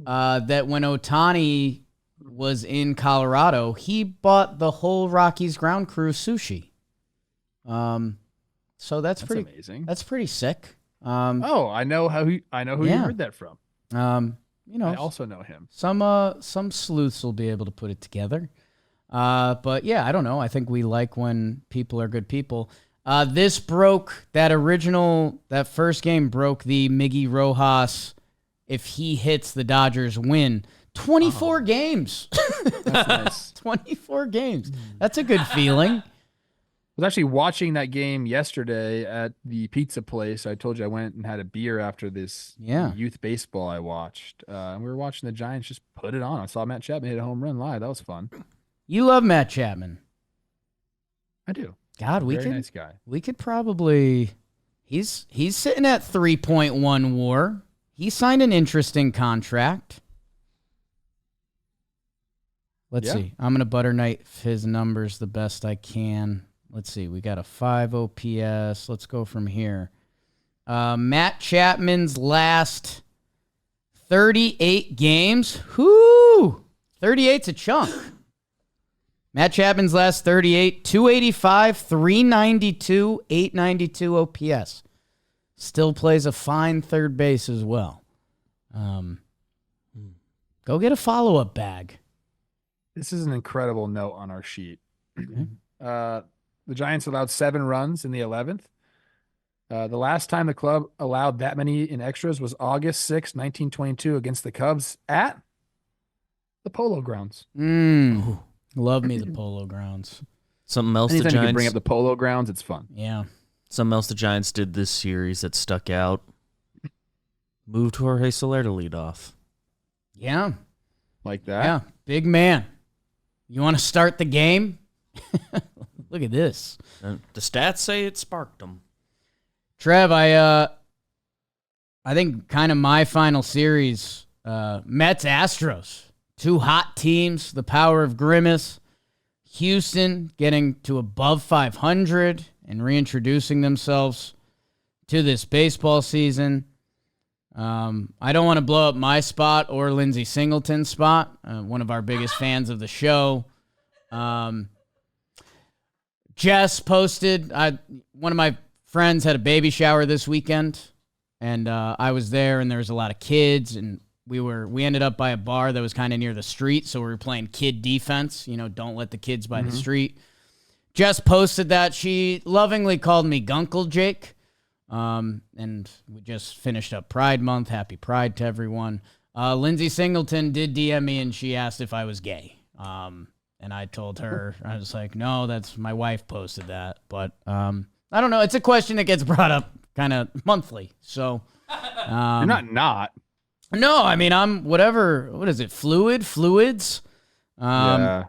that when Ohtani was in Colorado, he bought the whole Rockies ground crew sushi. So that's pretty amazing. That's pretty sick. I know who you heard that from. I also know him. Some sleuths will be able to put it together. But yeah, I don't know. I think we like when people are good people. This broke that first game broke the Miguel Rojas. If he hits, the Dodgers win. 24 games. That's nice. 24 games. That's a good feeling. I was actually watching that game yesterday at the pizza place. I told you I went and had a beer after this youth baseball I watched. And we were watching the Giants just put it on. I saw Matt Chapman hit a home run live. That was fun. You love Matt Chapman. I do. God, Very nice guy. We could probably. He's sitting at 3.1 WAR. He signed an interesting contract. Let's see. I'm going to butter knife his numbers the best I can. Let's see. We got a 5 OPS. Let's go from here. Matt Chapman's last 38 games. Whoo! 38's a chunk. Matt Chapman's last 38, 285, 392, 892 OPS. Still plays a fine third base as well. Go get a follow-up bag. This is an incredible note on our sheet. Okay. The Giants allowed 7 runs in the 11th. The last time the club allowed that many in extras was August 6, 1922 against the Cubs at the Polo Grounds. Love me the Polo Grounds. Something else Anytime the you can Giants bring up the Polo Grounds, it's fun. Yeah. Something else the Giants did this series that stuck out. Moved Jorge Soler to lead off. Yeah. Like that? Yeah. Big man. You want to start the game? Look at this. The stats say it sparked them. Trev, I think kind of my final series, Mets Astros. 2 hot teams, the power of Grimmace. Houston getting to above 500 and reintroducing themselves to this baseball season. I don't want to blow up my spot or Lindsey Singleton's spot, one of our biggest fans of the show. Jess posted, one of my friends had a baby shower this weekend, and I was there, and there was a lot of kids, and we ended up by a bar that was kind of near the street, so we were playing kid defense, don't let the kids by the street. Jess posted that. She lovingly called me Gunkle Jake, and we just finished up Pride Month. Happy Pride to everyone. Lindsey Singleton did DM me, and she asked if I was gay. And I told her, I was like, no, that's my wife posted that. But I don't know. It's a question that gets brought up kind of monthly. So You're not. No, I mean, I'm whatever. What is it? Fluids. Yeah.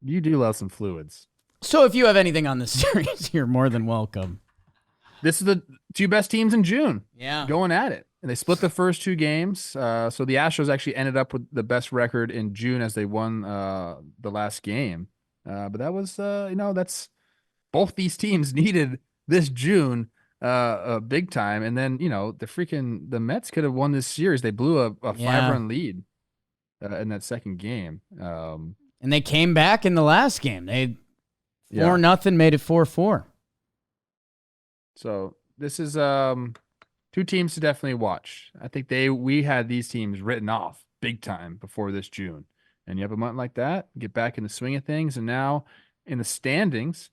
You do love some fluids. So if you have anything on this series, you're more than welcome. This is the 2 best teams in June. Yeah. Going at it. And they split the first 2 games. So the Astros actually ended up with the best record in June as they won the last game. But that was, that's both these teams needed this June big time. And then, the Mets could have won this series. They blew a 5-run lead in that second game. And they came back in the last game. They 4-0 made it 4-4. So this is 2 teams to definitely watch. I think we had these teams written off big time before this June. And you have a month like that, get back in the swing of things. And now in the standings,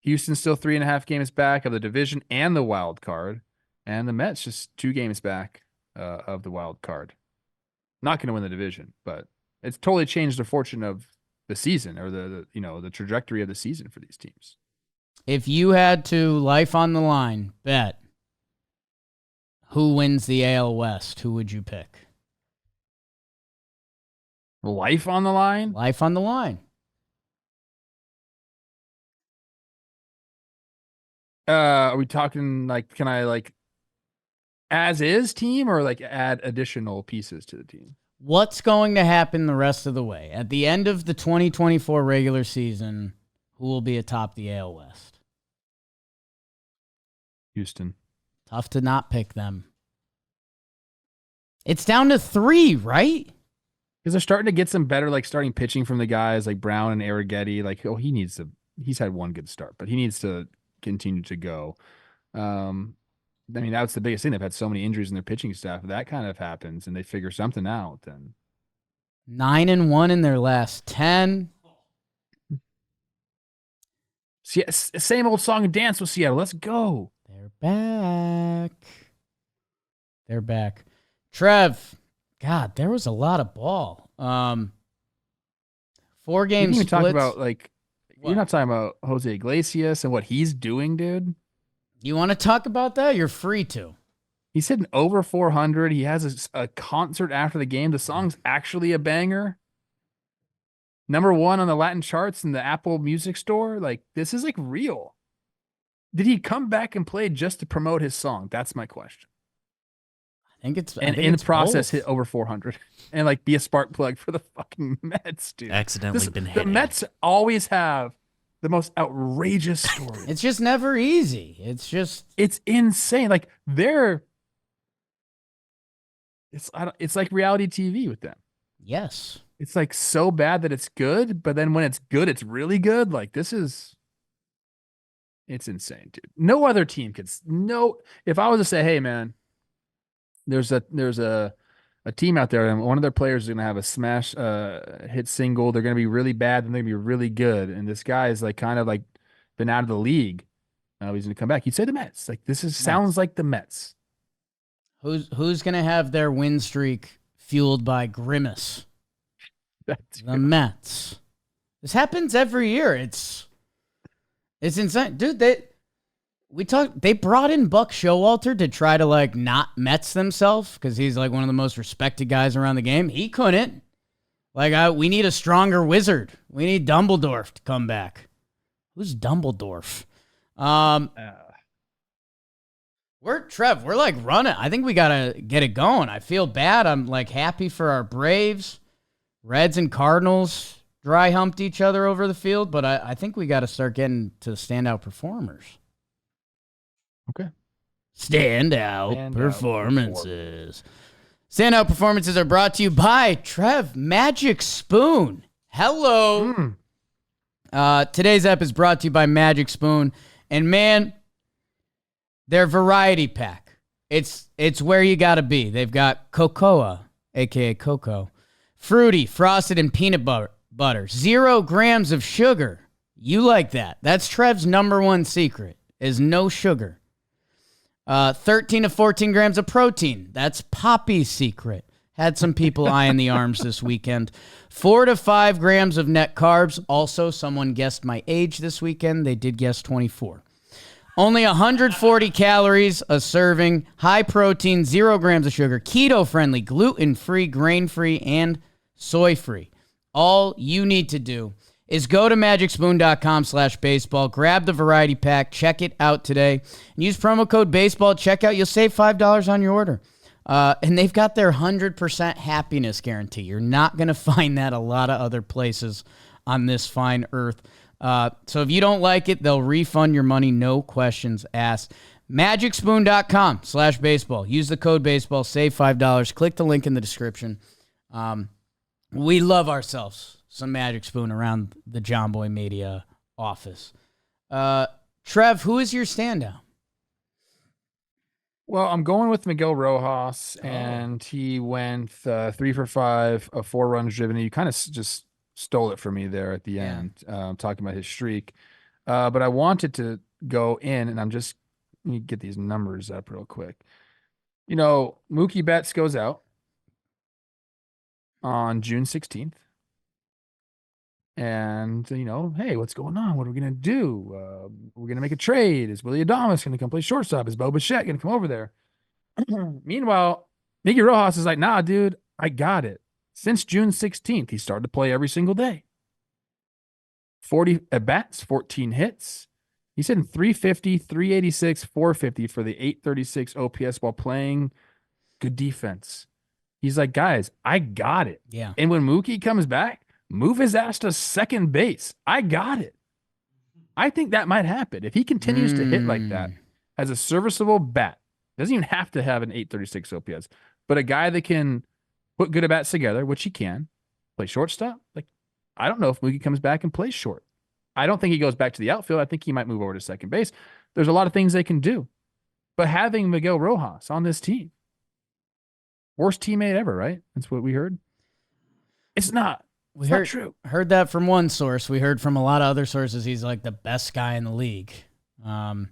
Houston's still 3.5 games back of the division and the wild card. And the Mets just 2 games back of the wild card. Not going to win the division, but it's totally changed the fortune of the season, or the trajectory of the season for these teams. If you had to, life on the line, bet who wins the AL West, who would you pick? Life on the line? Life on the line. Are we talking can I as is team, or add additional pieces to the team? What's going to happen the rest of the way? At the end of the 2024 regular season, who will be atop the AL West? Houston. Tough to not pick them. It's down to 3, right? Because they're starting to get some better, starting pitching from the guys like Brown and Arrighetti. He's had one good start, but he needs to continue to go. That's the biggest thing. They've had so many injuries in their pitching staff. If that kind of happens and they figure something out, then 9-1 in their last 10. Same old song and dance with Seattle. Let's go. They're back. Trev, God, there was a lot of ball. 4 games. You can splits. talk about you're not talking about Jose Iglesias and what he's doing, dude. You want to talk about that? You're free to. He's hitting over 400. He has a concert after the game. The song's actually a banger. #1 on the Latin charts in the Apple Music Store. This is real. did he come back and play just to promote his song? That's my question. I think it's And I think in the it's process, both. hit over 400 and like be a spark plug for the fucking Mets, dude. Accidentally been hit. The Mets always have the most outrageous stories. It's just never easy. It's insane. Like it's like reality TV with them. Yes. It's like so bad that it's good, but then when it's good, it's really good. Like it's insane, dude. No other team could. No, if I was to say, hey man, there's a team out there and one of their players is gonna have a smash hit single. They're gonna be really bad and they're gonna be really good. And this guy is like kind of like been out of the league. Now he's gonna come back. You'd say the Mets. Like sounds like the Mets. Who's gonna have their win streak fueled by Grimmace? The Mets. This happens every year. It's insane, dude. They brought in Buck Showalter to try to like not Mets themselves because he's like one of the most respected guys around the game. He couldn't. Like we need a stronger wizard. We need Dumbledore to come back. Who's Dumbledore? We're like running. I think we gotta get it going. I feel bad. I'm like happy for our Braves. Reds and Cardinals dry humped each other over the field, but I think we got to start getting to the standout performers. Okay. Standout performances. Standout performances are brought to you by Trev Magic Spoon. Hello. Today's app is brought to you by Magic Spoon. And man, their variety pack. It's where you got to be. They've got cocoa, a.k.a. cocoa. Fruity, frosted, and peanut butter. 0 grams of sugar. You like that. That's Trev's number one secret, is no sugar. 13 to 14 grams of protein. That's Poppy's secret. Had some people eyeing the arms this weekend. 4 to 5 grams of net carbs. Also, someone guessed my age this weekend. They did guess 24. Only 140 calories a serving. High protein, 0 grams of sugar. Keto-friendly, gluten-free, grain-free, and soy-free. All you need to do is go to magicspoon.com/baseball, grab the variety pack, check it out today, and use promo code baseball at checkout. You'll save $5 on your order. And they've got their 100% happiness guarantee. You're not going to find that a lot of other places on this fine earth. So if you don't like it, they'll refund your money, no questions asked. Magicspoon.com/baseball. Use the code baseball, save $5. Click the link in the description. We love ourselves some Magic Spoon around the John Boy Media office. Trev, who is your standout? Well, I'm going with Miguel Rojas, and he went 3 for 5, 4 runs driven. You kind of just stole it from me there at the end, talking about his streak. But I wanted to go in, and let me get these numbers up real quick. You know, Mookie Betts goes out on June 16th. And, you know, hey, what's going on? What are we going to do? We're going to make a trade. Is Willie Adames going to come play shortstop? Is Bo Bichette going to come over there? Meanwhile, Miggy Rojas is like, nah, dude, I got it. Since June 16th, he started to play every single day. 40 at-bats, 14 hits. He's hitting 350, 386, 450 for the 836 OPS while playing good defense. He's like, guys, I got it. Yeah. And when Mookie comes back, move his ass to second base. I got it. I think that might happen. If he continues to hit like that, has a serviceable bat, doesn't even have to have an 836 OPS, but a guy that can put good at-bats together, which he can, play shortstop. Like, I don't know if Mookie comes back and plays short. I don't think he goes back to the outfield. I think he might move over to second base. There's a lot of things they can do. But having Miguel Rojas on this team, worst teammate ever, right? That's what we heard. It's not. It's not true. Heard that from one source. We heard from a lot of other sources he's like the best guy in the league. $5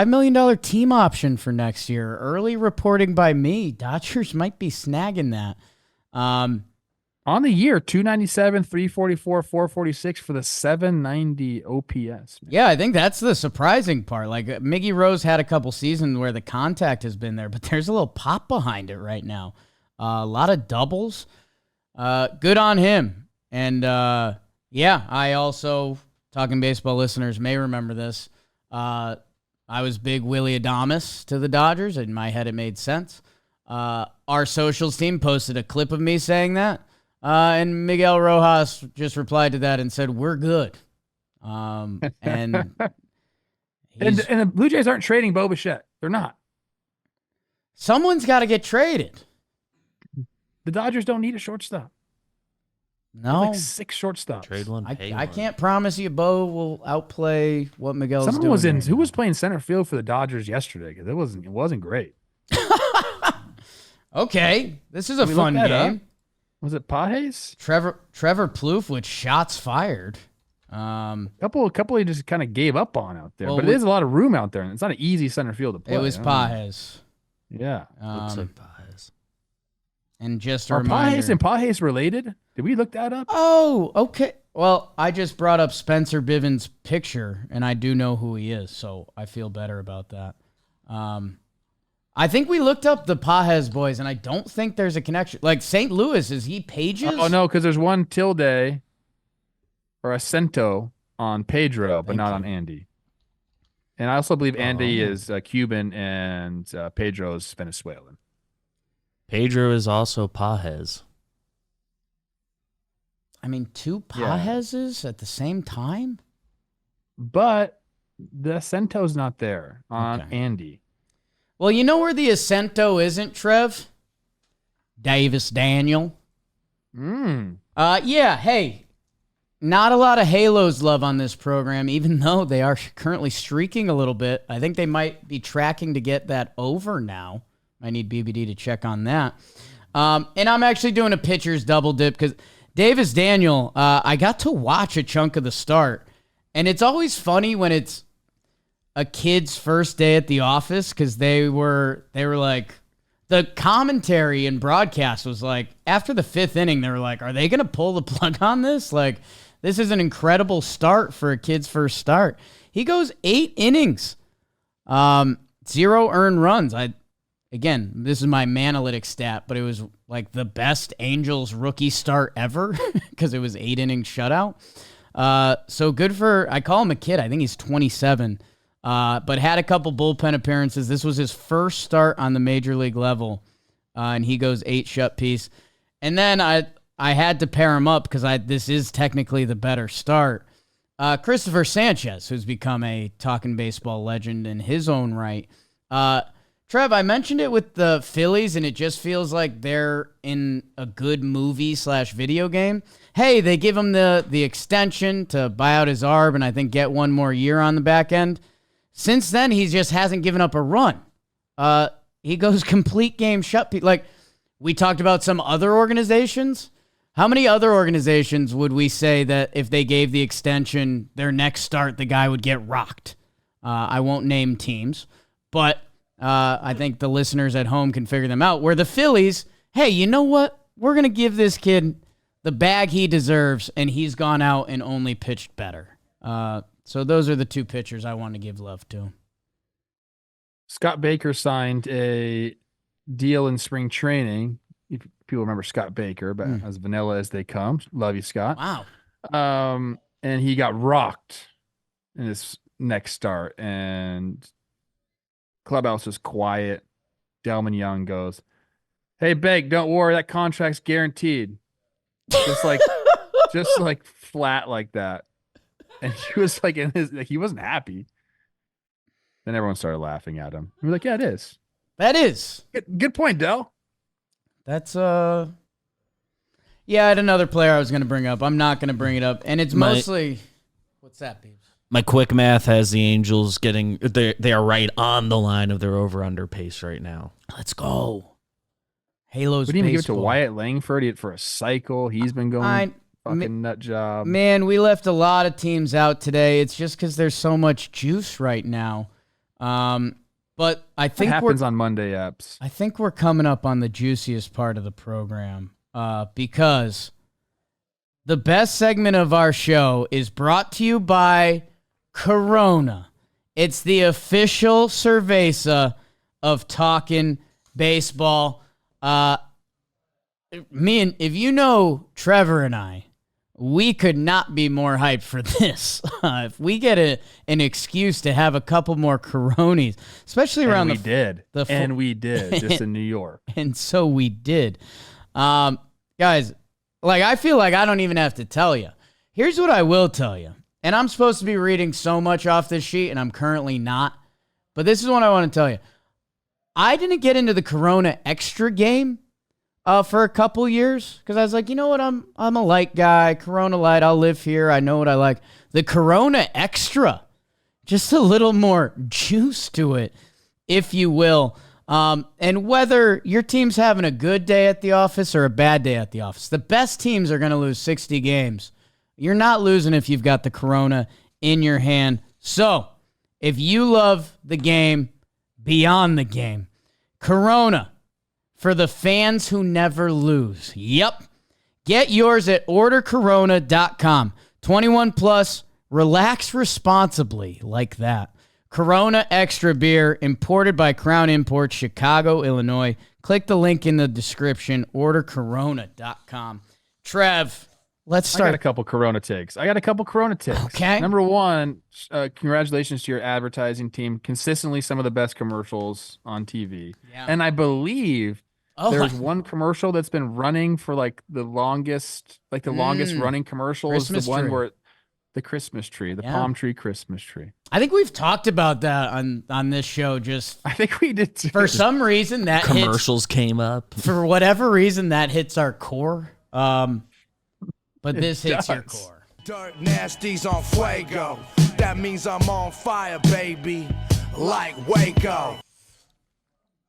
million team option for next year. Early reporting by me. Dodgers might be snagging that. On the year, 297, 344, 446 for the 790 OPS. Man. Yeah, I think that's the surprising part. Like Miggy Rose had a couple seasons where the contact has been there, but there's a little pop behind it right now. A lot of doubles. Good on him. And yeah, I also, Talking Baseball listeners may remember this. I was big Willie Adames to the Dodgers. In my head, it made sense. Our socials team posted a clip of me saying that. And Miguel Rojas just replied to that and said, we're good. And and the Blue Jays aren't trading Bo Bichette. They're not. Someone's got to get traded. The Dodgers don't need a shortstop. No. Like 6 shortstops. Trade one, pay I one. can't promise you Bo will outplay what Miguel's Someone doing. was in. right Who now. was playing center field for the Dodgers yesterday? Because it wasn't great. Okay, this is a Can we fun look that game. up? Was it Pajes? Trevor Plouffe with shots fired. Couple he just kind of gave up on out there. Well, but it is a lot of room out there, and it's not an easy center field to play. It was Pajes. Yeah. Looks like Pajes. And just a Are reminder. Pajes and Pajes related? Did we look that up? Oh, okay. Well, I just brought up Spencer Bivens' picture, and I do know who he is, so I feel better about that. I think we looked up the Pajes boys, and I don't think there's a connection. Like St. Louis, is he Pages? Oh no, because there's one tilde or acento on Pedro, but not on Andy. And I also believe Andy is Cuban and Pedro is Venezuelan. Pedro is also Pajes. I mean, 2 Pajeses at the same time? But the acento's not there on Okay. Andy. Well, you know where the acento isn't, Trev? Davis Daniel. Yeah, hey, not a lot of Halos love on this program, even though they are currently streaking a little bit. I think they might be tracking to get that over now. I need BBD to check on that. And I'm actually doing a pitcher's double dip because Davis Daniel, I got to watch a chunk of the start. And it's always funny when it's a kid's first day at the office because they were like, the commentary and broadcast was like, after the 5th inning, they were like, are they going to pull the plug on this? Like, this is an incredible start for a kid's first start. He goes 8 innings, 0 earned runs. Again, this is my Manalytics stat, but it was like the best Angels rookie start ever because it was 8 inning shutout. So good for, I call him a kid. I think he's 27, but had a couple bullpen appearances. This was his first start on the major league level, and he goes 8 shut piece. And then I had to pair him up because this is technically the better start. Cristopher Sanchez, who's become a Talkin' Baseball legend in his own right. Trev, I mentioned it with the Phillies, and it just feels like they're in a good movie/video game. Hey, they give him the extension to buy out his arb and I think get 1 more year on the back end. Since then, he just hasn't given up a run. He goes complete game shut. Like, we talked about some other organizations. How many other organizations would we say that if they gave the extension, their next start, the guy would get rocked? I won't name teams, but I think the listeners at home can figure them out. Where the Phillies, hey, you know what? We're going to give this kid the bag he deserves, and he's gone out and only pitched better. So those are the 2 pitchers I want to give love to. Scott Baker signed a deal in spring training. If people remember Scott Baker, but as vanilla as they come. Love you, Scott. Wow. And he got rocked in his next start, and clubhouse was quiet. Delman Young goes, "Hey, Bake, don't worry, that contract's guaranteed." Just like flat like that. And he was like he wasn't happy. Then everyone started laughing at him. We were like, "Yeah, it is. That is. Good point, Del." That's yeah, I had another player I was going to bring up. I'm not going to bring it up, and it's mostly what's that, Beebs? My quick math has the Angels they are right on the line of their over-under pace right now. Let's go. Halos. We didn't even give it to baseball. Wyatt Langford for a cycle. He's been going fucking nut job. Man, we left a lot of teams out today. It's just because there's so much juice right now. But I think what happens on Monday apps. I think we're coming up on the juiciest part of the program because the best segment of our show is brought to you by Corona. It's the official cerveza of Talkin' Baseball. If you know Trevor and I, we could not be more hyped for this. If we get an excuse to have a couple more Coronis, especially around we did just in New York. And so we did. Guys, like, I feel like I don't even have to tell you. Here's what I will tell you. And I'm supposed to be reading so much off this sheet, and I'm currently not. But this is what I want to tell you. I didn't get into the Corona Extra game for a couple years because I was like, you know what? I'm a light guy. Corona Light, I'll live here. I know what I like. The Corona Extra, just a little more juice to it, if you will. And whether your team's having a good day at the office or a bad day at the office, the best teams are going to lose 60 games. You're not losing if you've got the Corona in your hand. So, if you love the game beyond the game, Corona for the fans who never lose. Yep. Get yours at ordercorona.com. 21 plus, relax responsibly like that. Corona Extra Beer, imported by Crown Imports, Chicago, Illinois. Click the link in the description, ordercorona.com. Trev, let's start. I got a couple Corona takes. Okay. Number one, congratulations to your advertising team. Consistently some of the best commercials on TV. Yeah. And I believe there's one commercial that's been running for like the longest running commercial is the one where the Christmas tree, the palm tree Christmas tree. I think we've talked about that on this show. I think we did too. For some reason that commercials came up. For whatever reason that hits our core. But this hits your core. Dirt nasties on FUEGO. That means I'm on fire, baby. Like Waco.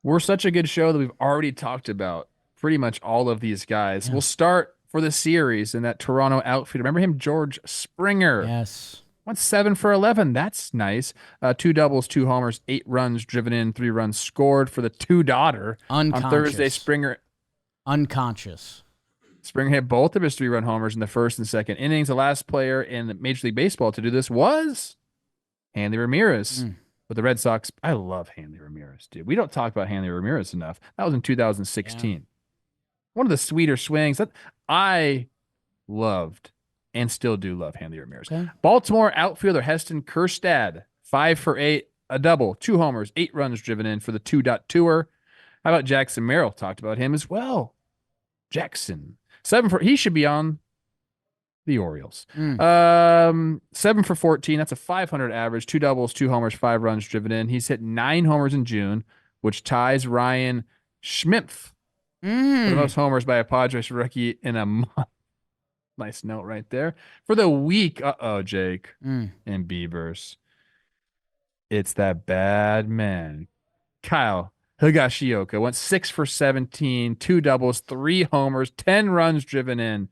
We're such a good show that we've already talked about pretty much all of these guys. Yeah. We'll start for the series in that Toronto outfield. Remember him, George Springer? Yes. Went 7 for 11. That's nice. 2 doubles, 2 homers, 8 runs driven in, 3 runs scored for the 2-daughter. On Thursday, Springer. Unconscious. Springer hit both of his 3-run homers in the first and second innings. The last player in Major League Baseball to do this was Hanley Ramirez. With the Red Sox. I love Hanley Ramirez, dude. We don't talk about Hanley Ramirez enough. That was in 2016. Yeah. One of the sweeter swings that I loved and still do love Hanley Ramirez. Okay. Baltimore outfielder Heston Kjerstad, 5 for 8, a double, 2 homers, 8 runs driven in for the 2-tour. How about Jackson Merrill? Talked about him as well. Jackson, 7 for, he should be on the Orioles. 7 for 14. That's a 500 average. 2 doubles, 2 homers, 5 runs driven in. He's hit 9 homers in June, which ties Ryan Schmimpf for the most homers by a Padres rookie in a month. Nice note right there. For the week, Jake and Beavers, it's that bad man, Kyle Higashioka. Went 6 for 17, 2 doubles, 3 homers, 10 runs driven in.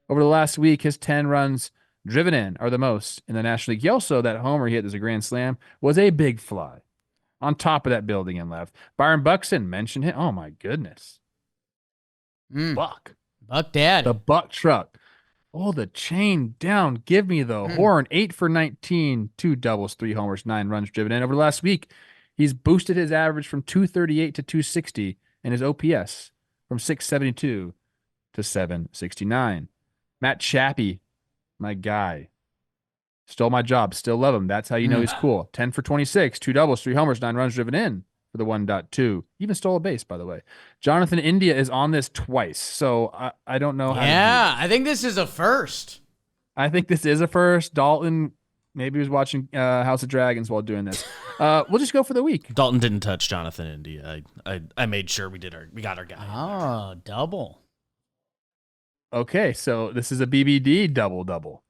Over the last week, his 10 runs driven in are the most in the National League. He also, that homer he hit as a grand slam, was a big fly on top of that building and left. Byron Buxton mentioned him. Oh, my goodness. Buck Daddy. The Buck truck. Oh, the chain down. Give me the horn. 8 for 19, 2 doubles, 3 homers, 9 runs driven in. Over the last week, he's boosted his average from 238 to 260 and his OPS from 672 to 769. Matt Chappie, my guy, stole my job. Still love him. That's how you know he's cool. 10 for 26, 2 doubles, 3 homers, 9 runs driven in for the 1.2. Even stole a base, by the way. Jonathan India is on this twice, so I don't know how to do this. I think this is a first. I think this is a first. Dalton maybe was watching House of Dragons while doing this. We'll just go for the week. Dalton didn't touch Jonathan India. I made sure we got our guy. Oh, double. Okay, so this is a BBD double.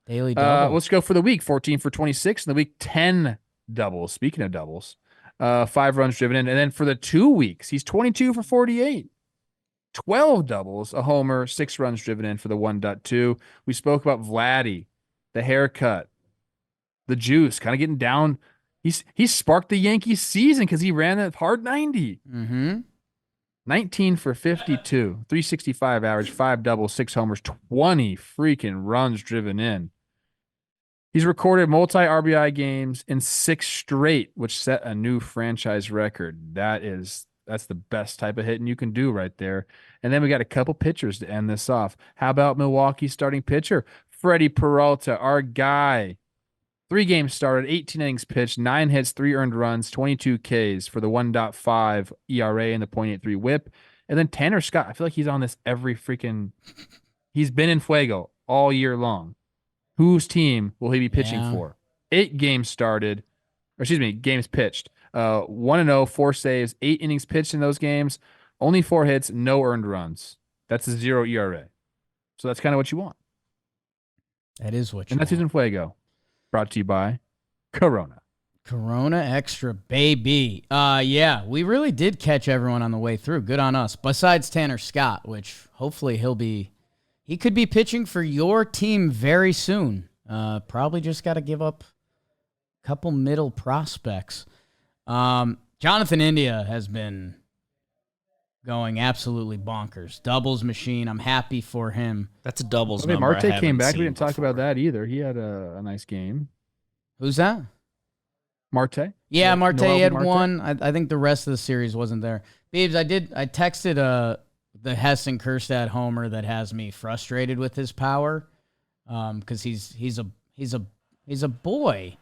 Daily double. Let's go for the week. 14 for 26. In the week, 10 doubles. Speaking of doubles, 5 runs driven in. And then for the 2 weeks, he's 22 for 48. 12 doubles, a homer, 6 runs driven in for the 1.2. We spoke about Vladdy, the haircut, the juice, kind of getting down. He sparked the Yankees season because he ran that hard 90. 19 for 52, 365 average, 5 doubles, 6 homers, 20 freaking runs driven in. He's recorded multi-RBI games in 6 straight, which set a new franchise record. That's the best type of hitting you can do right there. And then we got a couple pitchers to end this off. How about Milwaukee's starting pitcher? Freddie Peralta, our guy. 3 games started, 18 innings pitched, 9 hits, 3 earned runs, 22 Ks for the 1.5 ERA and the .83 WHIP. And then Tanner Scott, I feel like he's on this every freaking. He's been in Fuego all year long. Whose team will he be pitching for? 8 games started, or excuse me, games pitched. 1-0, 4 saves, 8 innings pitched in those games, only 4 hits, no earned runs. That's a 0 ERA. So that's kind of what you want. That is what you want. And that's in Fuego. Brought to you by Corona. Corona Extra, baby. Yeah, we really did catch everyone on the way through. Good on us. Besides Tanner Scott, which hopefully he could be pitching for your team very soon. Probably just got to give up a couple middle prospects. Jonathan India has been going absolutely bonkers. Doubles machine. I'm happy for him. That's a doubles number. Marte came back. We didn't talk about that either. He had a nice game. Who's that? Marte. Yeah, Marte had one. I think the rest of the series wasn't there. Beebs, I texted the Heston Kjerstad homer that has me frustrated with his power. Because he's a boy.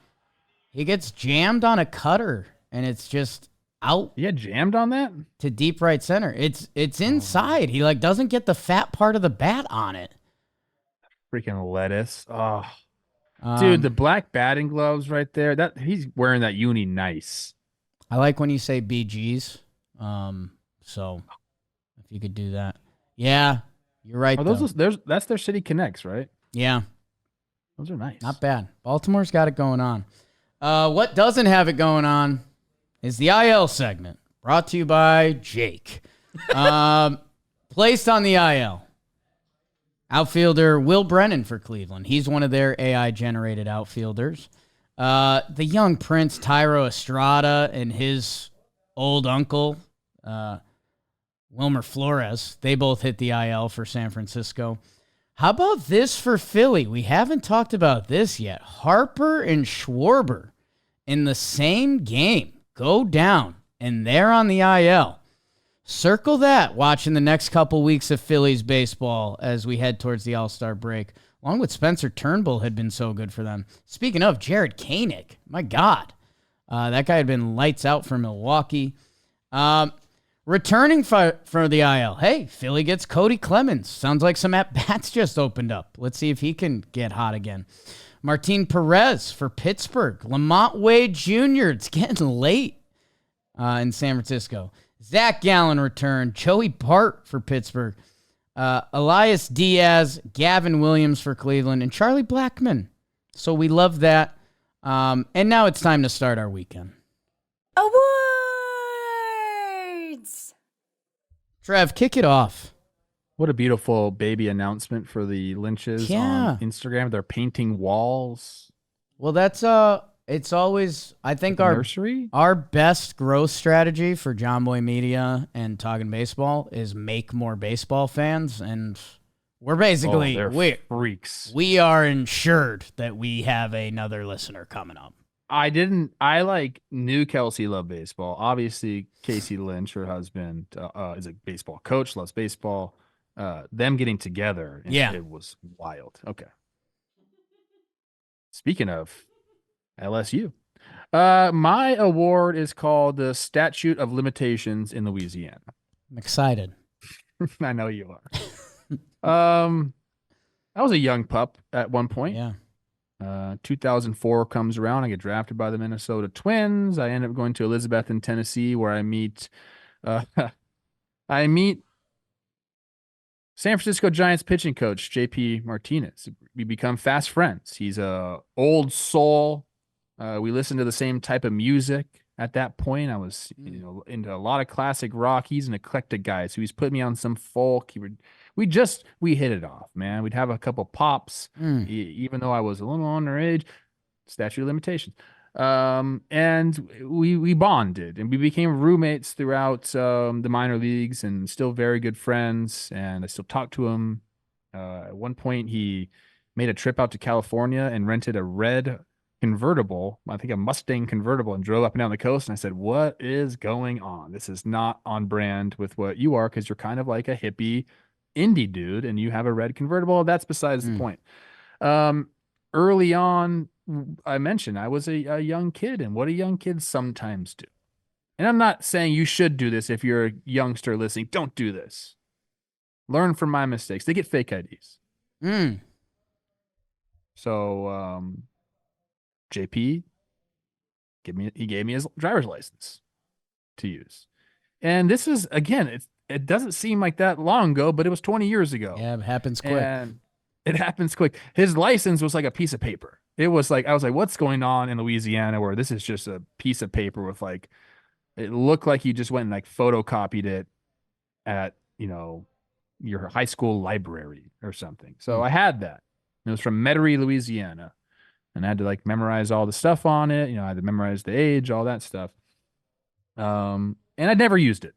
He gets jammed on a cutter and it's just out. Yeah, jammed on that to deep right center. It's inside. He like doesn't get the fat part of the bat on it. Freaking lettuce. Oh, dude, the black batting gloves right there. That he's wearing that uni nice. I like when you say BGs. So if you could do that, yeah, you're right. That's their City Connects, right? Yeah, those are nice. Not bad. Baltimore's got it going on. What doesn't have it going on is the IL segment, brought to you by Jake. Placed on the IL, outfielder Will Brennan for Cleveland. He's one of their AI-generated outfielders. The young Prince, Tyro Estrada, and his old uncle, Wilmer Flores, they both hit the IL for San Francisco. How about this for Philly? We haven't talked about this yet. Harper and Schwarber in the same game go down, and they're on the IL. Circle that watching the next couple weeks of Phillies baseball as we head towards the All-Star break, along with Spencer Turnbull had been so good for them. Speaking of, Jared Koenig, my God. That guy had been lights out for Milwaukee. Returning for the IL. Hey, Philly gets Cody Clemens. Sounds like some at-bats just opened up. Let's see if he can get hot again. Martin Perez for Pittsburgh. Lamont Wade Jr. It's getting late in San Francisco. Zach Gallen returned. Joey Bart for Pittsburgh. Elias Diaz, Gavin Williams for Cleveland, and Charlie Blackmon. So we love that. And now it's time to start our weekend. Awards! Trev, kick it off. What a beautiful baby announcement for the Lynches on Instagram. They're painting walls. Well, that's it's always, I think, nursery? Our best growth strategy for John Boy Media and Talkin' Baseball is make more baseball fans, and we're basically freaks. We are ensured that we have another listener coming up. I knew Kelsey loved baseball. Obviously, Casey Lynch, her husband, is a baseball coach, loves baseball. Them getting together, it was wild. Okay. Speaking of LSU, my award is called the Statute of Limitations in Louisiana. I'm excited. I know you are. I was a young pup at one point. Yeah. 2004 comes around. I get drafted by the Minnesota Twins. I end up going to Elizabethton, Tennessee, where I meet San Francisco Giants pitching coach JP Martinez. We become fast friends. He's a old soul. We listen to the same type of music. At that point, I was into a lot of classic rock. He's an eclectic guy, so he's put me on some folk. We hit it off, man. We'd have a couple pops, even though I was a little underage. Statute of limitations. And we bonded, and we became roommates throughout the minor leagues, and still very good friends. And I still talk to him. At one point, he made a trip out to California and rented a red convertible, I think a Mustang convertible, and drove up and down the coast. And I said, "What is going on? This is not on brand with what you are, because you're kind of like a hippie indie dude, and you have a red convertible." That's besides the point. Early on, I mentioned I was a young kid, and what do young kids sometimes do? And I'm not saying you should do this if you're a youngster listening. Don't do this. Learn from my mistakes. They get fake IDs. Mm. So JP he gave me his driver's license to use. And this is, again, it doesn't seem like that long ago, but it was 20 years ago. Yeah, it happens quick. And it happens quick. His license was like a piece of paper. It was like, I was like, what's going on in Louisiana where this is just a piece of paper with like, it looked like you just went and like photocopied it at, your high school library or something. So I had that. It was from Metairie, Louisiana. And I had to like memorize all the stuff on it. I had to memorize the age, all that stuff. And I'd never used it.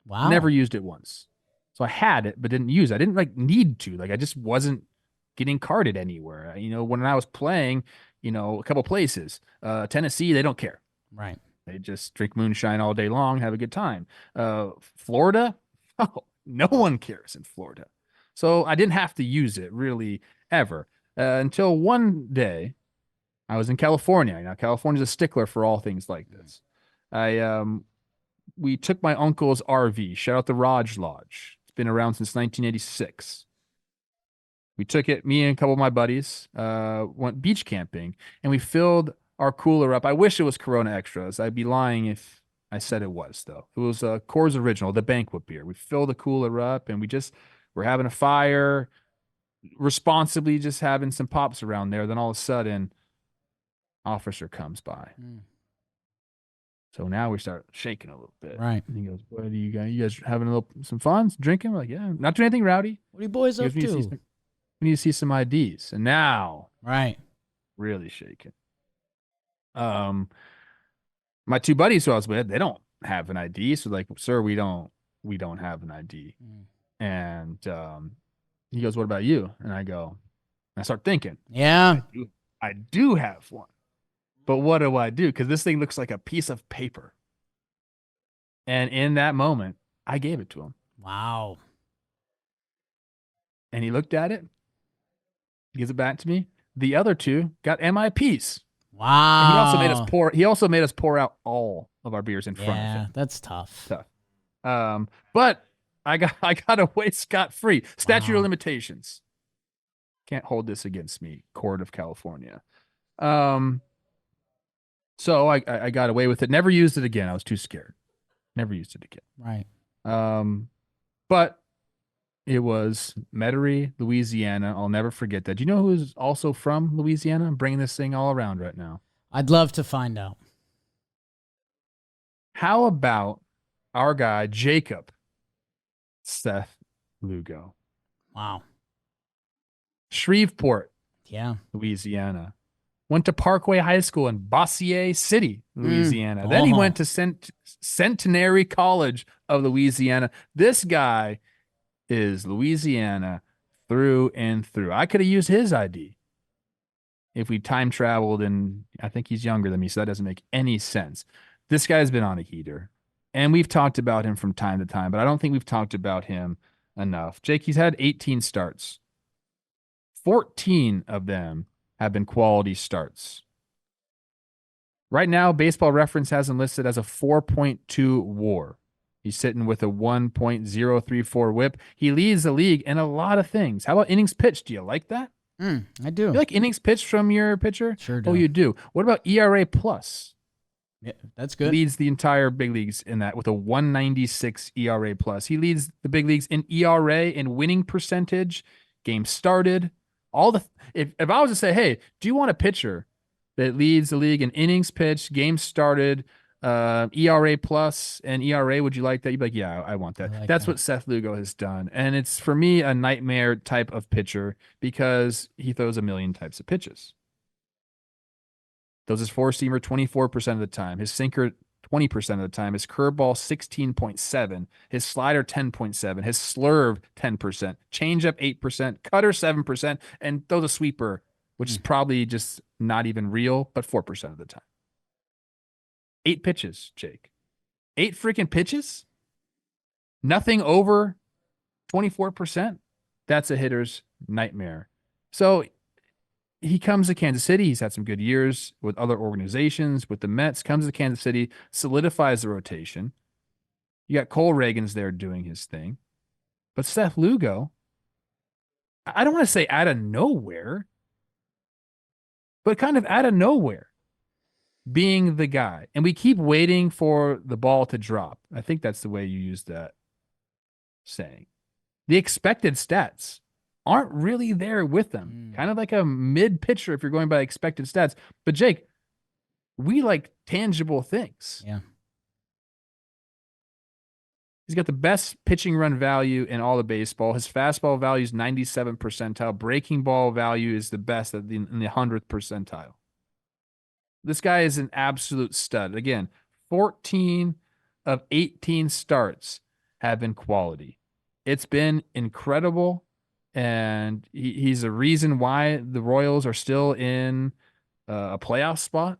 Wow. Never used it once. So I had it, but didn't use it. I didn't like need to. Like I just wasn't getting carded anywhere. When I was playing, a couple places, Tennessee, they don't care. Right. They just drink moonshine all day long, have a good time. Florida, oh, no one cares in Florida. So I didn't have to use it really ever until one day I was in California. California's a stickler for all things like this. We took my uncle's RV. Shout out the Raj Lodge. It's been around since 1986. We took it, me and a couple of my buddies, went beach camping, and we filled our cooler up. I wish it was Corona Extras. I'd be lying if I said it was, though. It was Coors Original, the banquet beer. We filled the cooler up, and we're having a fire, responsibly just having some pops around there. Then all of a sudden, officer comes by. So now we start shaking a little bit. Right. And he goes, "What do you guys? You guys having some fun, drinking?" We're like, "Yeah, not doing anything rowdy. What are you boys up to? We need to see some IDs." And now, Right. really shaking. My two buddies who I was with, they don't have an ID. So like, "Sir, we don't have an ID." And he goes, "What about you?" And I start thinking, Yeah. I do have one. But what do I do? Because this thing looks like a piece of paper. And in that moment, I gave it to him. Wow. And he looked at it, gives it back to me. The other two got MIPs. Wow. And he also made us pour out all of our beers in front of him. That's tough. But I got away scot-free. Statute of limitations. Can't hold this against me, Court of California. So I got away with it. Never used it again. I was too scared. Never used it again. Right. But it was Metairie, Louisiana. I'll never forget that. Do you know who's also from Louisiana? I'm bringing this thing all around right now. I'd love to find out. How about our guy, Jacob Seth Lugo? Wow. Shreveport, Yeah. Louisiana. Went to Parkway High School in Bossier City, Louisiana. Then he went to Centenary College of Louisiana. This guy is Louisiana through and through. I could have used his ID if we time traveled, and I think he's younger than me, so that doesn't make any sense. This guy's been on a heater, and we've talked about him from time to time, but I don't think we've talked about him enough. Jake, he's had 18 starts. 14 of them have been quality starts. Right now, Baseball Reference has him listed as a 4.2 WAR. He's sitting with a 1.034 whip. He leads the league in a lot of things. How about innings pitched? Do you like that? I do. You like innings pitched from your pitcher? Sure do. Oh, you do. What about ERA plus? Yeah, that's good. Leads the entire big leagues in that with a 196 ERA plus. He leads the big leagues in ERA and winning percentage, games started. If I was to say, hey, do you want a pitcher that leads the league in innings pitched, games started, ERA plus and ERA, would you like that? You'd be like, yeah, I want that. That's what Seth Lugo has done. And it's, for me, a nightmare type of pitcher because he throws a million types of pitches. Throws his four-seamer 24% of the time, his sinker 20% of the time, his curveball 16.7, his slider 10.7, his slurve 10%, changeup 8%, cutter 7%, and throws a sweeper, which is probably just not even real, but 4% of the time. 8 pitches, Jake. 8 freaking pitches? Nothing over 24%? That's a hitter's nightmare. So he comes to Kansas City. He's had some good years with other organizations, with the Mets, comes to Kansas City, solidifies the rotation. You got Cole Reagans there doing his thing. But Seth Lugo, I don't want to say out of nowhere, but kind of out of nowhere being the guy. And we keep waiting for the ball to drop. I think that's the way you use that saying. The expected stats aren't really there with them. Kind of like a mid pitcher if you're going by expected stats. But Jake, we like tangible things. Yeah. He's got the best pitching run value in all of baseball. His fastball value is 97th percentile. Breaking ball value is the best in the 100th percentile. This guy is an absolute stud. Again, 14 of 18 starts have been quality. It's been incredible, and he's a reason why the Royals are still in a playoff spot.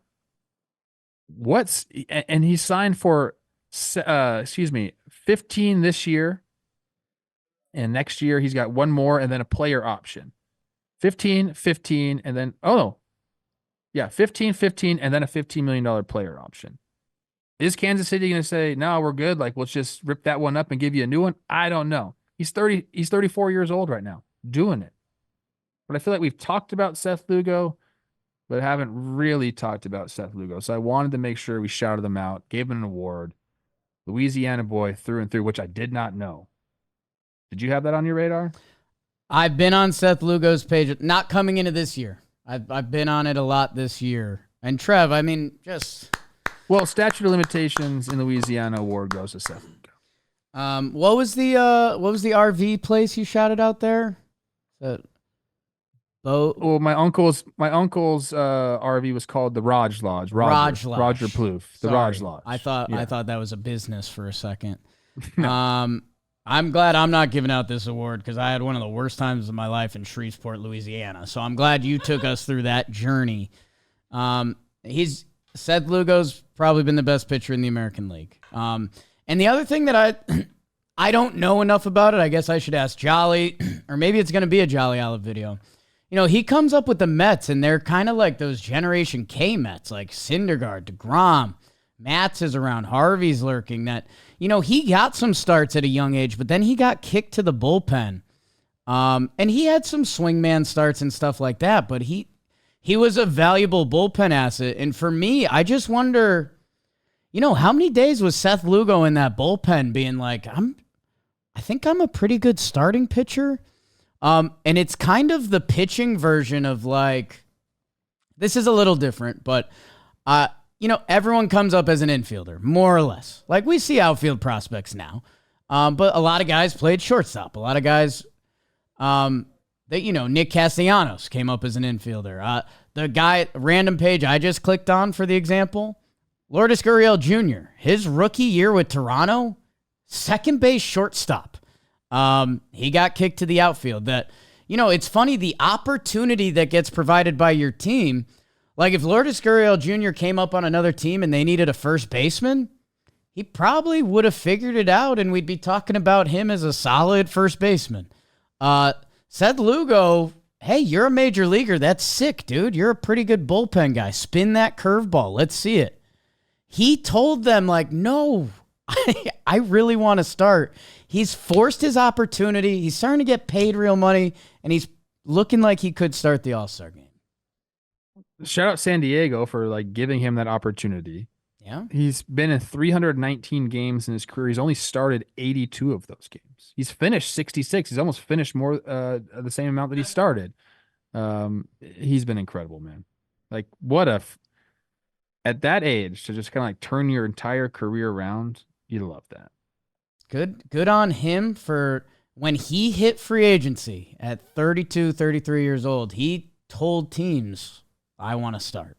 And he signed for 15 this year, and next year he's got one more and then a player option. 15, and then 15, and then a $15 million player option. Is Kansas City going to say, no, we're good, like let's just rip that one up and give you a new one? I don't know. He's 34 years old right now doing it. But I feel like we've talked about Seth Lugo, but haven't really talked about Seth Lugo. So I wanted to make sure we shouted him out, gave him an award. Louisiana boy through and through, which I did not know. Did you have that on your radar? I've been on Seth Lugo's page, not coming into this year. I've been on it a lot this year. And Trev, I mean, well, statute of limitations in Louisiana award goes to Seth Lugo. What was the RV place you shouted out there? Well, my uncle's RV was called the Raj Lodge. Roger Plouffe, the Raj Lodge. I thought that was a business for a second. I'm glad I'm not giving out this award because I had one of the worst times of my life in Shreveport, Louisiana. So I'm glad you took us through that journey. Seth Lugo's probably been the best pitcher in the American League. And the other thing that I don't know enough about it, I guess I should ask Jolly, or maybe it's going to be a Jolly Olive video. You know, he comes up with the Mets, and they're kind of like those Generation K Mets, like Syndergaard, DeGrom, Matz is around, Harvey's lurking. That, you know, he got some starts at a young age, but then he got kicked to the bullpen. And he had some swingman starts and stuff like that, but he was a valuable bullpen asset. And for me, I just wonder, you know, how many days was Seth Lugo in that bullpen being like, I think I'm a pretty good starting pitcher. And it's kind of the pitching version of like, this is a little different, but, you know, everyone comes up as an infielder, more or less. Like we see outfield prospects now. But a lot of guys played shortstop. A lot of guys, Nick Castellanos came up as an infielder. The guy, random page I just clicked on for the example, Lourdes Gurriel Jr., his rookie year with Toronto, second base shortstop. He got kicked to the outfield. That, you know, it's funny, the opportunity that gets provided by your team. Like if Lourdes Gurriel Jr. came up on another team and they needed a first baseman, he probably would have figured it out and we'd be talking about him as a solid first baseman. Seth Lugo, hey, you're a major leaguer. That's sick, dude. You're a pretty good bullpen guy. Spin that curveball. Let's see it. He told them, like, no, I really want to start. He's forced his opportunity. He's starting to get paid real money, and he's looking like he could start the All-Star game. Shout out San Diego for like giving him that opportunity. Yeah. He's been in 319 games in his career. He's only started 82 of those games. He's finished 66. He's almost finished more the same amount that he started. He's been incredible, man. Like at that age to just kind of like turn your entire career around, you love that. Good on him for when he hit free agency at 32, 33 years old. He told teams, I want to start.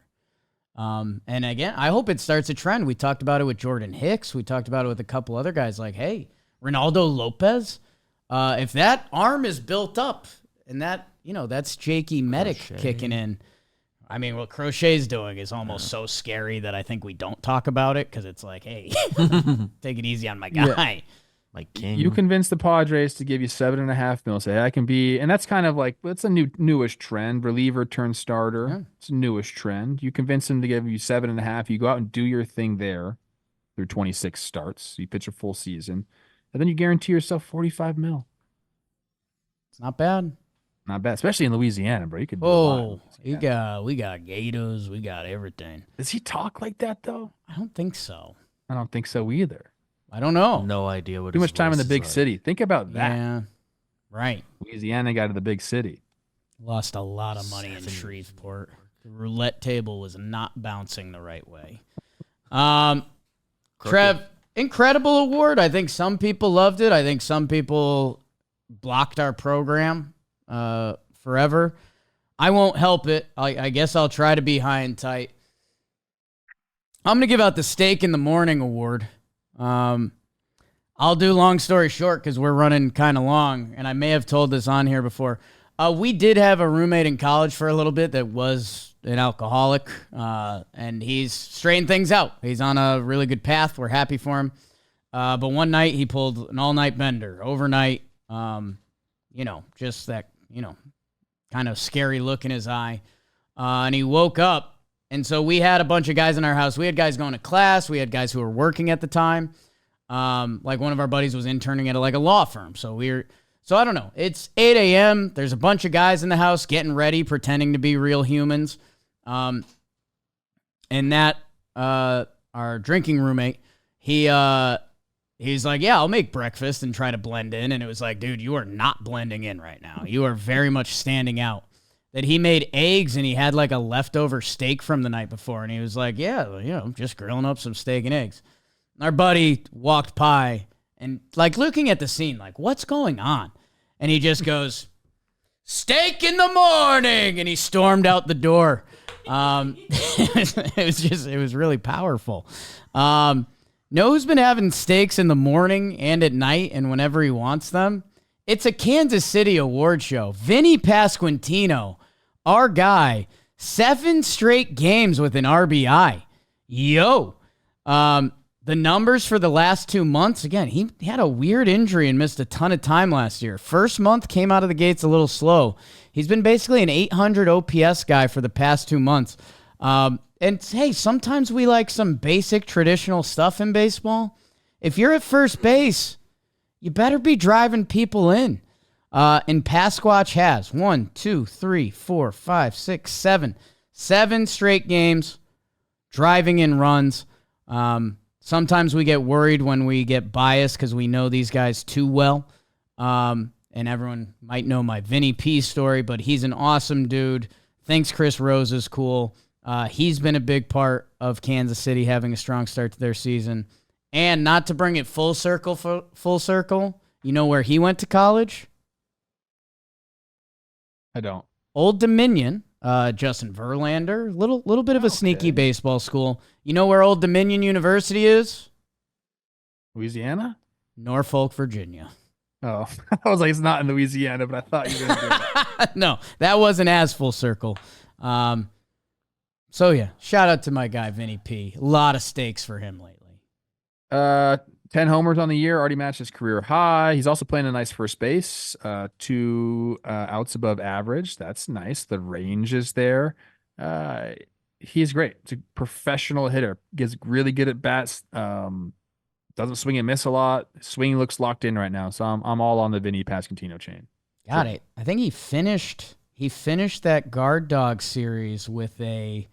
And again, I hope it starts a trend. We talked about it with Jordan Hicks. We talked about it with a couple other guys like, hey, Ronaldo Lopez. If that arm is built up and that, you know, that's Jakey Medic kicking in. I mean, what Crochet's doing is almost so scary that I think we don't talk about it because it's like, hey, take it easy on my guy. My king. You convince the Padres to give you $7.5 million. Say I can be, and that's kind of like that's a newish trend. Reliever turn starter. Yeah. It's a newish trend. You convince them to give you 7.5. You go out and do your thing there through 26 starts. You pitch a full season, and then you guarantee yourself $45 million. It's not bad. Not bad, especially in Louisiana, bro. You could. Do a lot in Louisiana. we got Gators, we got everything. Does he talk like that though? I don't think so. I don't think so either. I don't know. No idea what Too his much time in the voice big is like. city. Think about that. Yeah, right. Louisiana got to the big city. Lost a lot of money in Shreveport. The roulette table was not bouncing the right way. Trev, incredible award. I think some people loved it. I think some people blocked our program forever. I won't help it. I guess I'll try to be high and tight. I'm going to give out the Steak in the Morning award. I'll do long story short because we're running kind of long, and I may have told this on here before. We did have a roommate in college for a little bit that was an alcoholic, and he's straightened things out. He's on a really good path. We're happy for him. But one night he pulled an all-night bender overnight. Just that, kind of scary look in his eye. And he woke up. And so we had a bunch of guys in our house. We had guys going to class. We had guys who were working at the time. Like one of our buddies was interning at a law firm. So I don't know. It's 8 a.m. There's a bunch of guys in the house getting ready, pretending to be real humans. And that, our drinking roommate, he's like, yeah, I'll make breakfast and try to blend in. And it was like, dude, you are not blending in right now. You are very much standing out. That he made eggs and he had like a leftover steak from the night before. And he was like, yeah, just grilling up some steak and eggs. Our buddy walked by and like looking at the scene, like, what's going on? And he just goes, steak in the morning. And he stormed out the door. It was really powerful. Know who's been having steaks in the morning and at night and whenever he wants them? It's a Kansas City award show. Vinnie Pasquantino, our guy, 7 straight games with an RBI. Yo. The numbers for the last 2 months, again, he had a weird injury and missed a ton of time last year. First month came out of the gates a little slow. He's been basically an 800 OPS guy for the past 2 months. And hey, sometimes we like some basic traditional stuff in baseball. If you're at first base, you better be driving people in. And Pasquatch has 1, 2, 3, 4, 5, 6, 7. 7 straight games driving in runs. Sometimes we get worried when we get biased because we know these guys too well. And everyone might know my Vinnie P story, but he's an awesome dude. Thinks Chris Rose is cool. He's been a big part of Kansas City having a strong start to their season. And not to bring it full circle, you know where he went to college? I don't. Old Dominion, Justin Verlander, little bit of a sneaky baseball school. You know where Old Dominion University is? Louisiana? Norfolk, Virginia. Oh, I was like, it's not in Louisiana, but I thought you were going to do it. No, that wasn't as full circle. So yeah, shout out to my guy, Vinnie P. A lot of stakes for him lately. 10 homers on the year, already matched his career high. He's also playing a nice first base, 2 outs above average. That's nice. The range is there. He's great. It's a professional hitter. Gets really good at bats. Doesn't swing and miss a lot. Swing looks locked in right now. So I'm all on the Vinnie Pasquantino chain. Got it. I think he finished that guard dog series with a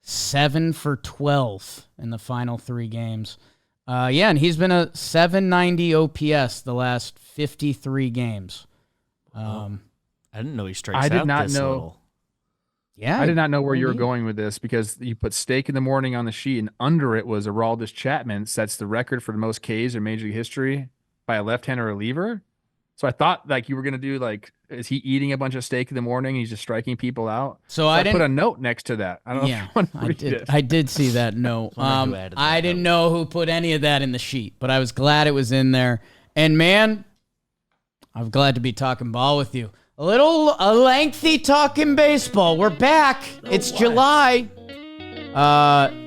7 for 12 in the final 3 games. And he's been a 790 OPS the last 53 games. I didn't know he strikes out. I did not this know. little. Yeah, I did not know where you were going with this because you put steak in the morning on the sheet, and under it was Aroldis Chapman sets the record for the most Ks in Major League history by a left-hander reliever. So I thought like you were gonna do like, is he eating a bunch of steak in the morning? He's just striking people out. So I put a note next to that. I don't know. If you want to read it. I did see that note. I didn't know who put any of that in the sheet, but I was glad it was in there. And man, I'm glad to be talking ball with you. A lengthy talking baseball. We're back. It's July.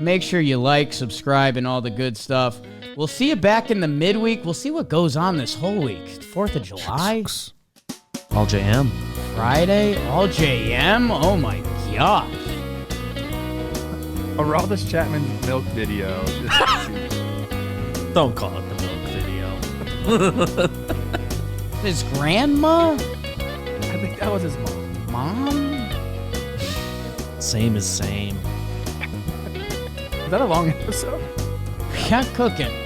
Make sure you like, subscribe, and all the good stuff. We'll see you back in the midweek. We'll see what goes on this whole week. 4th of July, All JM. Friday, all JM. Oh my gosh. Aroldis Chapman's milk video. Don't call it the milk video. His grandma? I think that was his mom. Mom? Same as same. Is that a long episode? Got cooking.